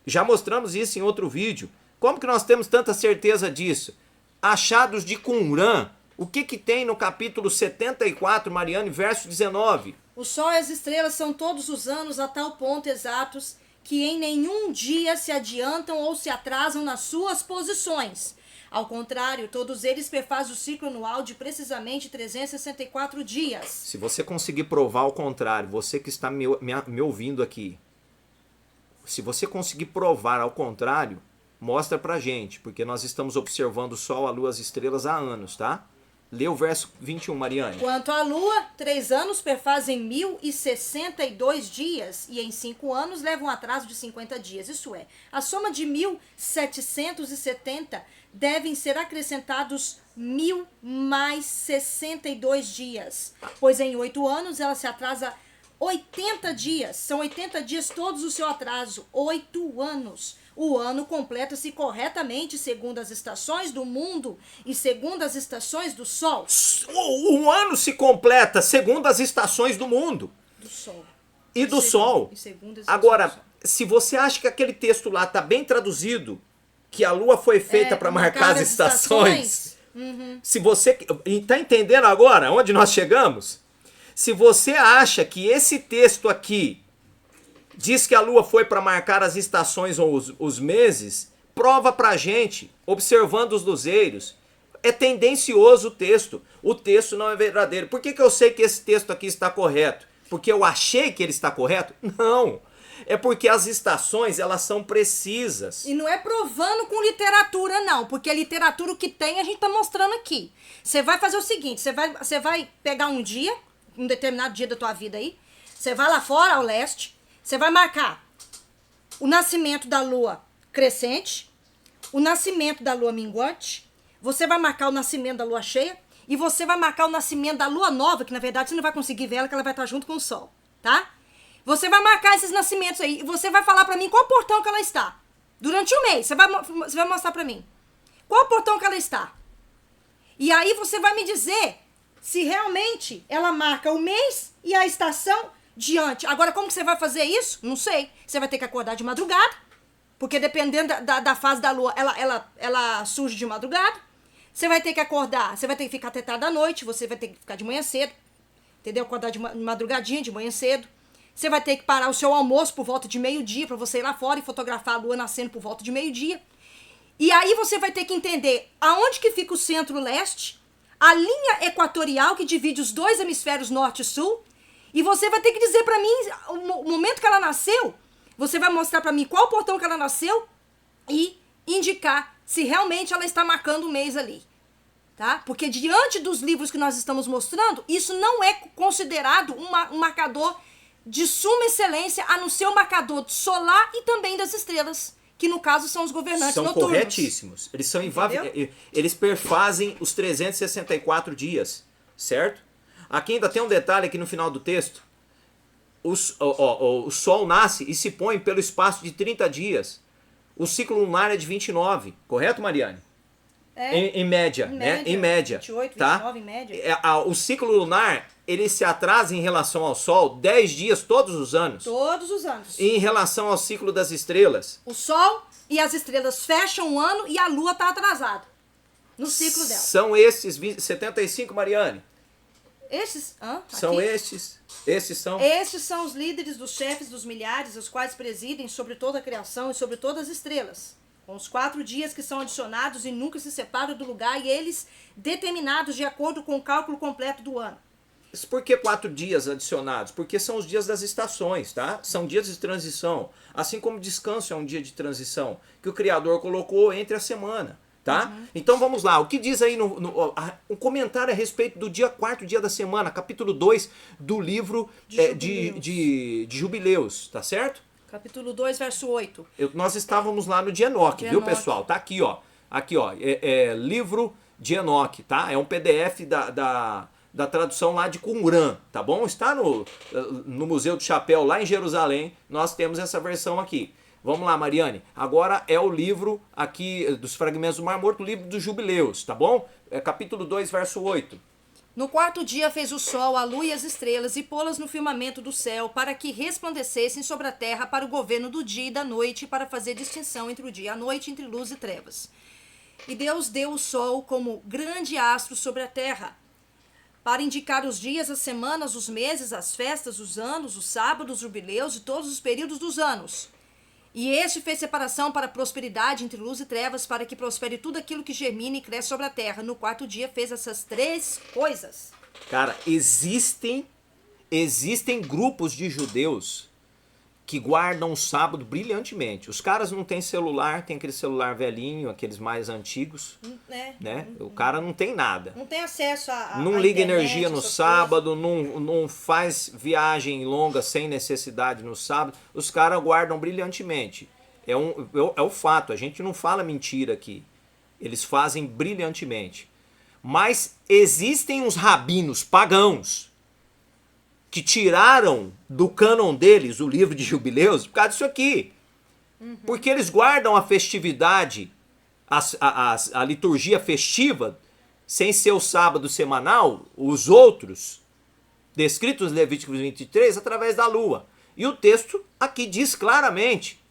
Já mostramos isso em outro vídeo. Como que nós temos tanta certeza disso? Achados de Qumran. O que tem no capítulo 74, Mariane, verso 19?
O sol e as estrelas são todos os anos a tal ponto exatos que em nenhum dia se adiantam ou se atrasam nas suas posições. Ao contrário, todos eles perfazem o ciclo anual de precisamente 364 dias.
Se você conseguir provar o contrário, você que está me ouvindo aqui, se você conseguir provar ao contrário, mostra pra gente, porque nós estamos observando o sol, a lua, as estrelas há anos, tá? Lê o verso 21, Mariane.
Quanto à lua, 3 anos perfazem 1062 dias, e em 5 anos levam um atraso de 50 dias. Isso é, a soma de 1770 devem ser acrescentados 1000 mais 62 dias, pois em 8 anos ela se atrasa 80 dias. São 80 dias todos o seu atraso. 8 anos. O ano completa-se corretamente segundo as estações do mundo e segundo as estações do sol.
O ano se completa segundo as estações do mundo.
Do sol.
E do sol. Agora, se você acha que aquele texto lá está bem traduzido, que a lua foi feita para marcar as estações. Se você está entendendo agora onde nós chegamos? Se você acha que esse texto aqui diz que a lua foi para marcar as estações ou os meses, prova pra gente, observando os luzeiros. É tendencioso o texto. O texto não é verdadeiro. Por que eu sei que esse texto aqui está correto? Porque eu achei que ele está correto? Não. É porque as estações, elas são precisas.
E não é provando com literatura, não. Porque a literatura, o que tem, a gente está mostrando aqui. Você vai fazer o seguinte, você vai pegar um dia, um determinado dia da tua vida aí, você vai lá fora, ao leste, você vai marcar o nascimento da lua crescente, o nascimento da lua minguante, você vai marcar o nascimento da lua cheia e você vai marcar o nascimento da lua nova, que na verdade você não vai conseguir ver ela, que ela vai estar junto com o sol, tá? Você vai marcar esses nascimentos aí e você vai falar pra mim qual portão que ela está. Durante um mês, você vai mostrar pra mim qual portão que ela está. E aí você vai me dizer se realmente ela marca o mês e a estação diante. Agora, como que você vai fazer isso? Não sei. Você vai ter que acordar de madrugada, porque dependendo da fase da lua, ela surge de madrugada. Você vai ter que acordar, você vai ter que ficar até tarde da noite, você vai ter que ficar de manhã cedo, entendeu? Acordar de madrugadinha, de manhã cedo. Você vai ter que parar o seu almoço por volta de meio-dia para você ir lá fora e fotografar a lua nascendo por volta de meio-dia. E aí você vai ter que entender aonde que fica o centro-leste, a linha equatorial que divide os dois hemisférios norte e sul. E você vai ter que dizer pra mim o momento que ela nasceu. Você vai mostrar pra mim qual portão que ela nasceu e indicar se realmente ela está marcando o mês ali. Tá? Porque diante dos livros que nós estamos mostrando, isso não é considerado um marcador de suma excelência, a não ser o marcador solar e também das estrelas, que no caso são os governantes
noturnos.
São
corretíssimos. Eles são eles perfazem os 364 dias, certo? Aqui ainda tem um detalhe aqui no final do texto. O sol nasce e se põe pelo espaço de 30 dias. O ciclo lunar é de 29. Correto, Mariane? Em média, né? Em média.
28,
tá?
29 em média.
O ciclo lunar, ele se atrasa em relação ao Sol 10 dias todos os anos.
Todos os anos.
E em relação ao ciclo das estrelas.
O Sol e as estrelas fecham o ano e a Lua está atrasada no ciclo dela.
São esses 75, Mariane?
Esses?
São
Aqui?
estes? Esses são?
Estes são os líderes dos chefes dos milhares, os quais presidem sobre toda a criação e sobre todas as estrelas. Com os 4 dias que são adicionados e nunca se separam do lugar, e eles determinados de acordo com o cálculo completo do ano.
Por que 4 dias adicionados? Porque são os dias das estações, tá? São dias de transição. Assim como descanso é um dia de transição, que o Criador colocou entre a semana, tá? Então vamos lá, o que diz aí um comentário a respeito do dia 4º dia da semana, capítulo 2 do livro de Jubileus, tá certo?
Capítulo 2, verso 8.
Nós estávamos lá no de Enoque, viu, pessoal? Tá aqui, ó. Aqui, ó. Livro de Enoque, tá? É um PDF da tradução lá de Qumran, tá bom? Está no Museu do Chapéu, lá em Jerusalém. Nós temos essa versão aqui. Vamos lá, Mariane. Agora é o livro aqui dos Fragmentos do Mar Morto, o livro dos Jubileus, tá bom? Capítulo 2, verso 8.
No 4º dia fez o sol, a lua e as estrelas, e pô-las no firmamento do céu, para que resplandecessem sobre a terra para o governo do dia e da noite, para fazer distinção entre o dia e a noite, entre luz e trevas. E Deus deu o sol como grande astro sobre a terra, para indicar os dias, as semanas, os meses, as festas, os anos, os sábados, os jubileus e todos os períodos dos anos. E este fez separação para a prosperidade entre luz e trevas, para que prospere tudo aquilo que germina e cresce sobre a terra. No 4º dia fez essas 3 coisas.
Cara, existem grupos de judeus que guardam o sábado brilhantemente. Os caras não têm celular, tem aquele celular velhinho, aqueles mais antigos, né? O cara não tem nada.
Não tem acesso a
não liga energia no sábado, não faz viagem longa sem necessidade no sábado. Os caras guardam brilhantemente. É o fato, a gente não fala mentira aqui. Eles fazem brilhantemente. Mas existem uns rabinos pagãos que tiraram do cânon deles o livro de Jubileus por causa disso aqui. Porque eles guardam a festividade, a liturgia festiva, sem ser o sábado semanal, os outros, descritos em Levíticos 23, através da lua. E o texto aqui diz claramente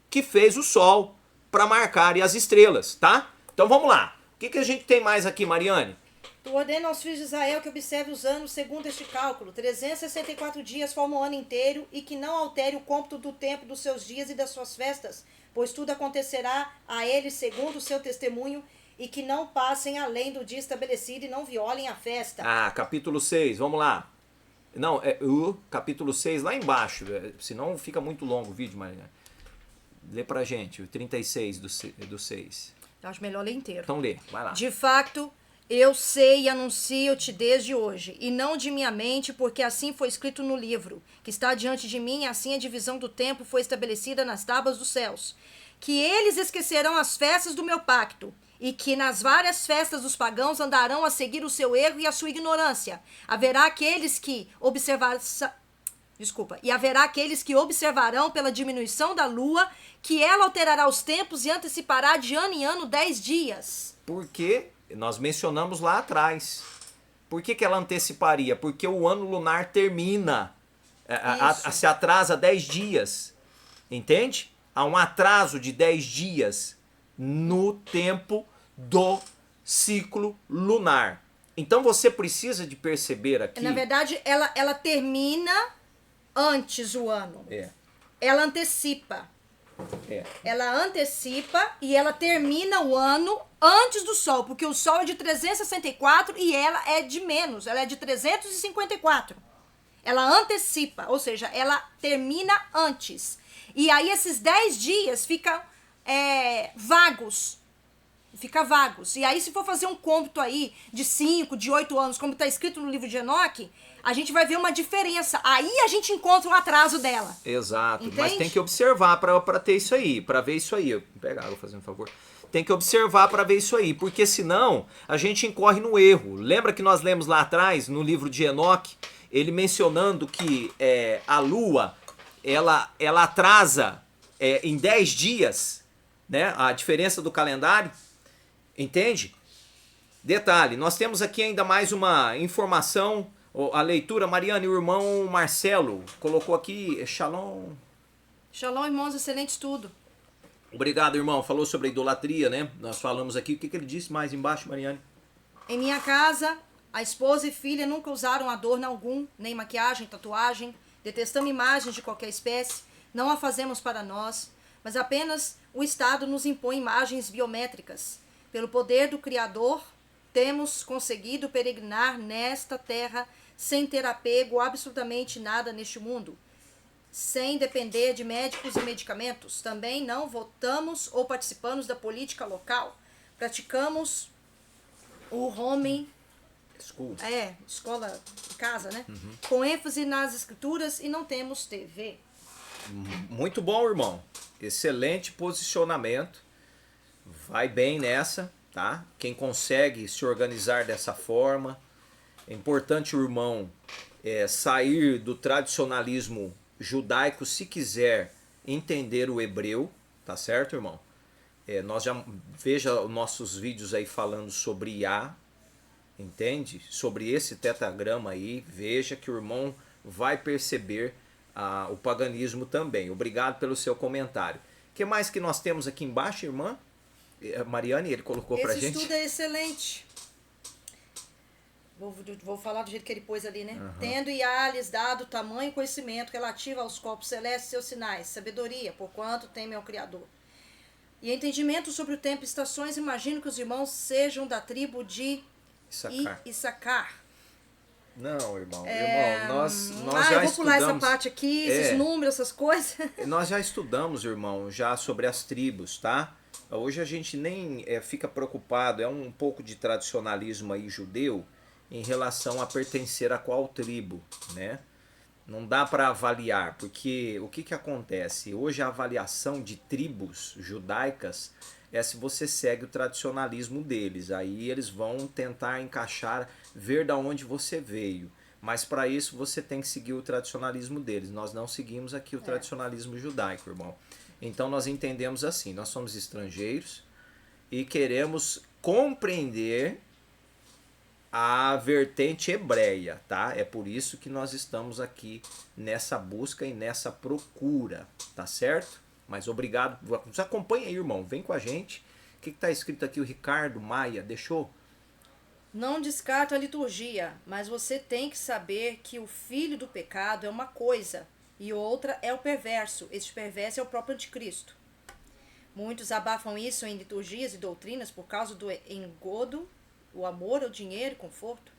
que fez o sol para marcar as estrelas, tá? Então vamos lá. O que a gente tem mais aqui, Mariane?
Tu ordena aos filhos de Israel que observe os anos segundo este cálculo. 364 dias formam o ano inteiro, e que não altere o cômputo do tempo dos seus dias e das suas festas, pois tudo acontecerá a eles segundo o seu testemunho, e que não passem além do dia estabelecido e não violem a festa.
Capítulo 6, vamos lá. Não, é o capítulo 6 lá embaixo, senão fica muito longo o vídeo, Mariana. Lê pra gente, o 36 do 6.
Eu acho melhor ler inteiro.
Então lê, vai lá.
De facto, eu sei e anuncio-te desde hoje, e não de minha mente, porque assim foi escrito no livro, que está diante de mim, assim a divisão do tempo foi estabelecida nas tábuas dos céus. Que eles esquecerão as festas do meu pacto, e que nas várias festas dos pagãos andarão a seguir o seu erro e a sua ignorância. Haverá aqueles que observarão pela diminuição da lua, que ela alterará os tempos e antecipará de ano em ano 10 dias.
Por quê? Nós mencionamos lá atrás. Por que ela anteciparia? Porque o ano lunar termina, se atrasa 10 dias, entende? Há um atraso de 10 dias no tempo do ciclo lunar. Então você precisa de perceber aqui...
Na verdade, ela termina antes o ano. Ela antecipa. Ela antecipa e ela termina o ano antes do Sol, porque o Sol é de 364 e ela é de menos, ela é de 354. Ela antecipa, ou seja, ela termina antes. E aí esses 10 dias ficam vagos. E aí se for fazer um cômputo aí de 5, de 8 anos, como está escrito no livro de Enoque, a gente vai ver uma diferença. Aí a gente encontra o atraso dela.
Exato.
Entende?
Mas tem que observar para ter isso aí, para ver isso aí. Vou pegar água, fazendo um favor. Tem que observar para ver isso aí, porque senão a gente incorre no erro. Lembra que nós lemos lá atrás, no livro de Enoque, ele mencionando que a Lua, ela atrasa em 10 dias, né, a diferença do calendário. Entende? Detalhe, nós temos aqui ainda mais uma informação, a leitura, Mariane, o irmão Marcelo colocou aqui, Shalom.
Shalom, irmãos, excelente estudo.
Obrigado, irmão. Falou sobre a idolatria, né? Nós falamos aqui. O que ele disse mais embaixo, Mariane?
Em minha casa, a esposa e filha nunca usaram adorno algum, nem maquiagem, tatuagem. Detestamos imagens de qualquer espécie. Não a fazemos para nós, mas apenas o Estado nos impõe imagens biométricas. Pelo poder do Criador, temos conseguido peregrinar nesta terra sem ter apego a absolutamente nada neste mundo, sem depender de médicos e medicamentos. Também não votamos ou participamos da política local. Praticamos o home
School.
Escola em casa, né? Com ênfase nas escrituras e não temos TV.
Muito bom, irmão. Excelente posicionamento. Vai bem nessa, tá? Quem consegue se organizar dessa forma. É importante o irmão sair do tradicionalismo judaico se quiser entender o hebreu, tá certo, irmão? Nós já veja os nossos vídeos aí falando sobre Iá, entende? Sobre esse tetagrama aí, veja que o irmão vai perceber o paganismo também. Obrigado pelo seu comentário. O que mais que nós temos aqui embaixo, irmã? Mariane, ele colocou pra gente.
Esse estudo é excelente. Vou falar do jeito que ele pôs ali, né? Tendo Iá lhes dado tamanho conhecimento relativo aos corpos celestes e seus sinais, sabedoria, porquanto temem ao Criador. E entendimento sobre o tempo e estações, imagino que os irmãos sejam da tribo de Issacar.
Não, irmão. Nós já
eu vou pular
estudamos.
essa parte aqui, esses números, essas coisas.
Nós já estudamos, irmão, já sobre as tribos, tá? Hoje a gente nem fica preocupado, é um pouco de tradicionalismo aí judeu em relação a pertencer a qual tribo, né? Não dá para avaliar, porque o que acontece? Hoje a avaliação de tribos judaicas é se você segue o tradicionalismo deles. Aí eles vão tentar encaixar, ver da onde você veio. Mas para isso você tem que seguir o tradicionalismo deles. Nós não seguimos aqui o tradicionalismo judaico, irmão. Então nós entendemos assim, nós somos estrangeiros e queremos compreender a vertente hebreia, tá? É por isso que nós estamos aqui nessa busca e nessa procura, tá certo? Mas obrigado, nos acompanha aí, irmão, vem com a gente. O que está escrito aqui? O Ricardo Maia deixou?
Não descarta a liturgia, mas você tem que saber que o filho do pecado é uma coisa e outra é o perverso. Este perverso é o próprio anticristo. Muitos abafam isso em liturgias e doutrinas por causa do engodo, o amor ao dinheiro e conforto.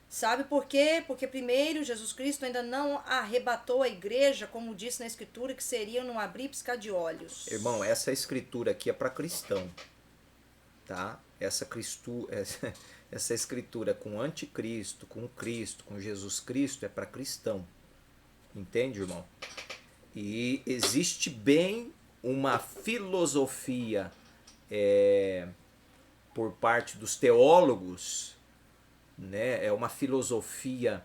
Sabe por quê? Porque primeiro Jesus Cristo ainda não arrebatou a igreja, como disse na escritura, que seriam num abrir e piscar de olhos.
Irmão, essa escritura aqui é para cristão, tá? Essa escritura com anticristo, com Cristo, com Jesus Cristo é para cristão. Entende, irmão? E existe bem uma filosofia por parte dos teólogos, né? É uma filosofia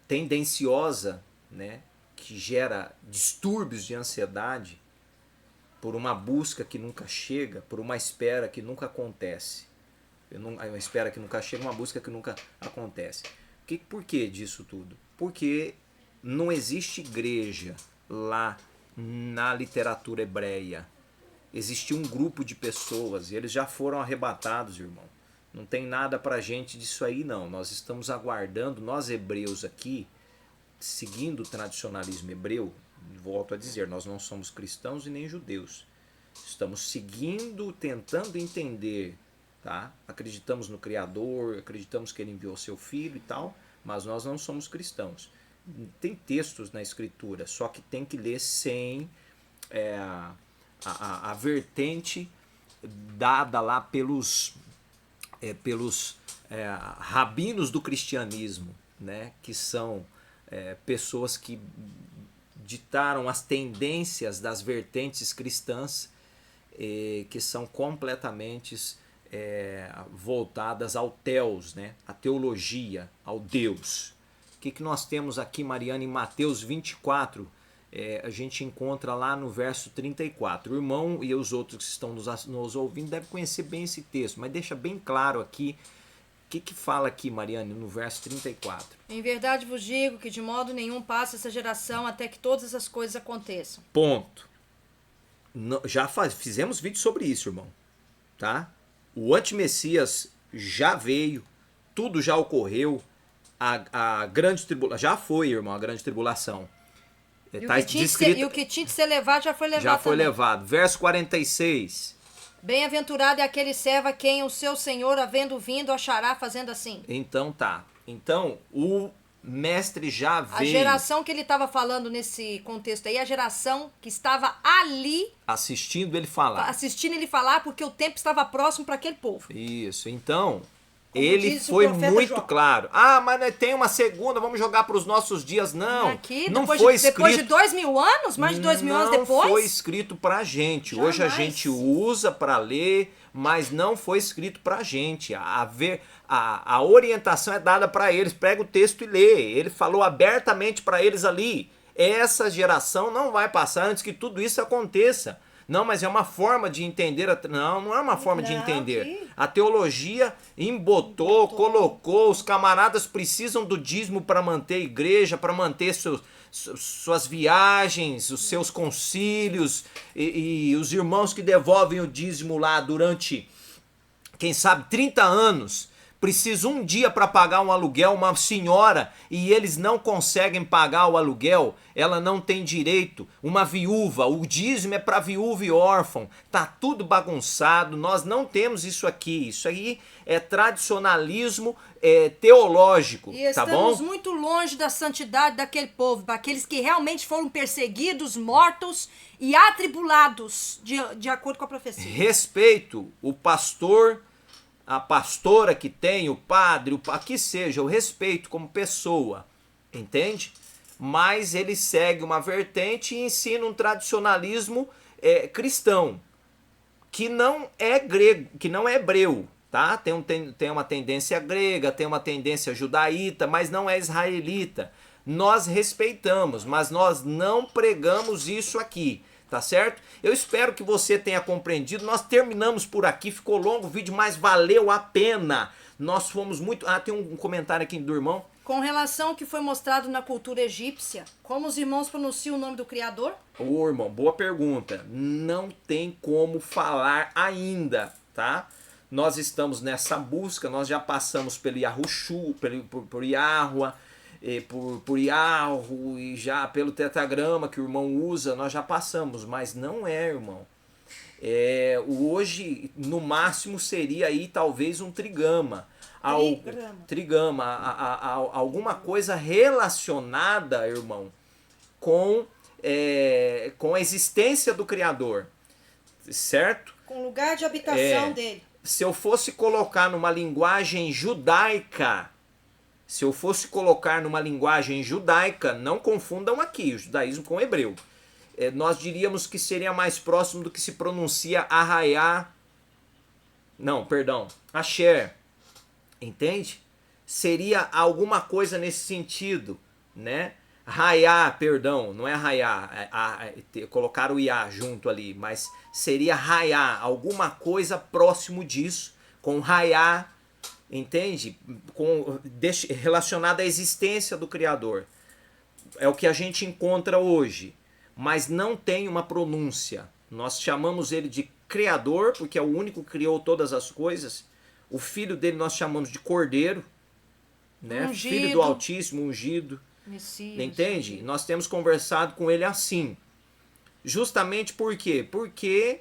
tendenciosa, né? Que gera distúrbios de ansiedade por uma busca que nunca chega, por uma espera que nunca acontece. Uma espera que nunca chega, uma busca que nunca acontece. Por que disso tudo? Porque não existe igreja lá na literatura hebreia. Existe um grupo de pessoas e eles já foram arrebatados, irmão. Não tem nada pra gente disso aí, não. Nós estamos aguardando, nós hebreus aqui, seguindo o tradicionalismo hebreu, volto a dizer, nós não somos cristãos e nem judeus. Estamos seguindo, tentando entender, tá? Acreditamos no Criador, acreditamos que Ele enviou seu Filho e tal, mas nós não somos cristãos. Tem textos na Escritura, só que tem que ler sem a vertente dada lá pelos rabinos do cristianismo, né? Que são pessoas que ditaram as tendências das vertentes cristãs, que são completamente voltadas ao Theos, né? A teologia, ao Deus. O que nós temos aqui, Mariana, em Mateus 24, a gente encontra lá no verso 34. O irmão e os outros que estão nos ouvindo devem conhecer bem esse texto, mas deixa bem claro aqui, o que fala aqui, Mariane, no verso 34?
Em verdade vos digo que de modo nenhum passa essa geração até que todas essas coisas aconteçam.
Ponto. Já fizemos vídeo sobre isso, irmão. Tá? O antimessias já veio, tudo já ocorreu, a grande tribulação, já foi, irmão, a grande tribulação.
E o que tinha de ser levado já foi levado.
Já foi
também.
levado. Verso 46.
Bem-aventurado é aquele servo a quem o seu senhor, havendo vindo, achará fazendo assim.
Então tá. Então, o mestre já veio.
A geração que ele estava falando nesse contexto aí, a geração que estava ali
assistindo ele falar,
porque o tempo estava próximo para aquele povo.
Isso. Então,
como
ele foi muito
João.
claro. Mas tem uma segunda, vamos jogar para os nossos dias. Não,
aqui,
não
depois
foi
de,
escrito.
Depois de 2000 anos? Mais de 2000 anos depois?
Não foi escrito pra gente.
Jamais.
Hoje a gente usa para ler, mas não foi escrito pra gente. A orientação é dada para eles. Pega o texto e lê. Ele falou abertamente para eles ali. Essa geração não vai passar antes que tudo isso aconteça. Não, mas é uma forma de entender. Não é uma forma de entender. A teologia embotou, colocou. Os camaradas precisam do dízimo para manter a igreja, para manter suas viagens, os seus concílios. E os irmãos que devolvem o dízimo lá durante, quem sabe, 30 anos. Precisa um dia para pagar um aluguel, uma senhora, e eles não conseguem pagar o aluguel, ela não tem direito. Uma viúva, o dízimo é para viúva e órfão. Tá tudo bagunçado, nós não temos isso aqui. Isso aí é tradicionalismo teológico,
e
tá bom?
estamos muito longe da santidade daquele povo, daqueles que realmente foram perseguidos, mortos e atribulados, de acordo com a profecia.
Respeito o pastor, a pastora que tem, o padre, que seja, o respeito como pessoa, entende? Mas ele segue uma vertente e ensina um tradicionalismo cristão, que não é grego, que não é hebreu, tá? Tem uma tendência grega, tem uma tendência judaíta, mas não é israelita. Nós respeitamos, mas nós não pregamos isso aqui. Tá certo? Eu espero que você tenha compreendido. Nós terminamos por aqui. Ficou longo o vídeo, mas valeu a pena. Nós fomos muito... tem um comentário aqui do irmão.
Com relação ao que foi mostrado na cultura egípcia, como os irmãos pronunciam o nome do Criador?
Ô, irmão, boa pergunta. Não tem como falar ainda, tá? Nós estamos nessa busca. Nós já passamos pelo Yahushu, por Yahua, por Yahoo e já pelo tetragrama que o irmão usa, nós já passamos, mas não é, irmão. Hoje, no máximo, seria aí talvez um trigama. Trigama, alguma coisa relacionada, irmão, com a existência do Criador, certo?
Com o lugar de habitação dele.
Se eu fosse colocar numa linguagem judaica, não confundam aqui o judaísmo com o hebreu. Nós diríamos que seria mais próximo do que se pronuncia Asher. Entende? Seria alguma coisa nesse sentido, né? Raiá, perdão, não é raiá, colocar o iá junto ali, mas seria raiá, alguma coisa próximo disso, com raiá, entende? Relacionada à existência do Criador. É o que a gente encontra hoje, mas não tem uma pronúncia. Nós chamamos ele de Criador, porque é o único que criou todas as coisas. O filho dele nós chamamos de Cordeiro, né?
Ungido.
Filho do Altíssimo, ungido.
Messias.
Entende? Nós temos conversado com ele assim. Justamente por quê? Porque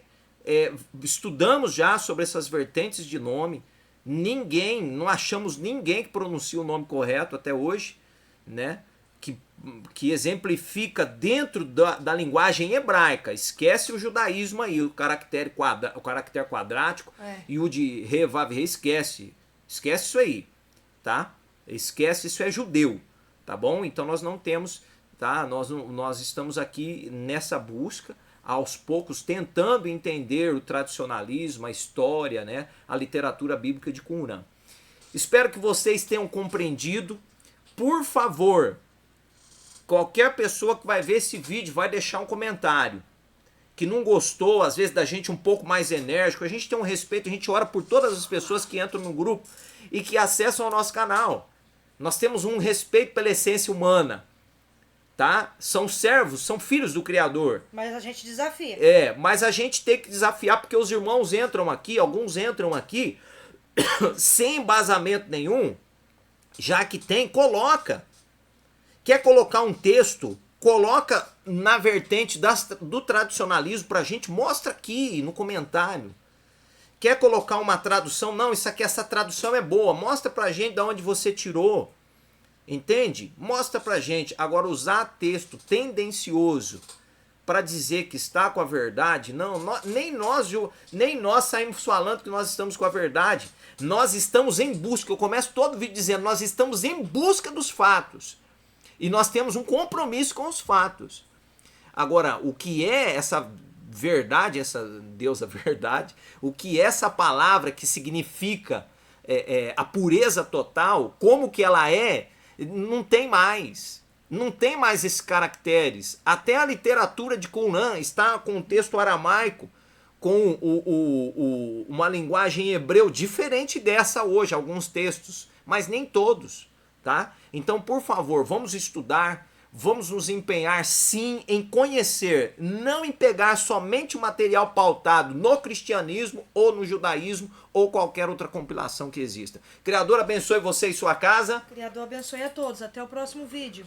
estudamos já sobre essas vertentes de nome. Não achamos ninguém que pronuncie o nome correto até hoje, né? Que exemplifica dentro da linguagem hebraica. Esquece o judaísmo aí, o caractere quadrático e o de Re, Vav, Re, esquece. Esquece isso aí, tá? Esquece, isso é judeu, tá bom? Então nós não temos, tá? Nós estamos aqui nessa busca, aos poucos, tentando entender o tradicionalismo, a história, né? A literatura bíblica de Qumran. Espero que vocês tenham compreendido. Por favor, qualquer pessoa que vai ver esse vídeo vai deixar um comentário que não gostou, às vezes, da gente um pouco mais enérgico. A gente tem um respeito, a gente ora por todas as pessoas que entram no grupo e que acessam ao nosso canal. Nós temos um respeito pela essência humana, tá? São servos, são filhos do Criador.
Mas a gente desafia.
Mas a gente tem que desafiar, porque os irmãos entram aqui, alguns entram aqui, sem embasamento nenhum, já que tem, coloca. Quer colocar um texto, coloca na vertente do tradicionalismo pra gente, mostra aqui no comentário. Quer colocar uma tradução? Não, essa tradução é boa, mostra pra gente de onde você tirou. Entende? Mostra pra gente. Agora, usar texto tendencioso para dizer que está com a verdade, não, nem nós saímos falando que nós estamos com a verdade. Nós estamos em busca, eu começo todo vídeo dizendo, nós estamos em busca dos fatos. E nós temos um compromisso com os fatos. Agora, o que é essa verdade, essa deusa verdade, o que é essa palavra que significa a pureza total, como que ela é, não tem mais. Não tem mais esses caracteres. Até a literatura de Qumran está com um texto aramaico, com uma linguagem em hebreu diferente dessa hoje, alguns textos, mas nem todos, tá? Então, por favor, vamos estudar, vamos nos empenhar sim em conhecer, não em pegar somente o material pautado no cristianismo ou no judaísmo ou qualquer outra compilação que exista. Criador abençoe você e sua casa.
Criador abençoe a todos. Até o próximo vídeo.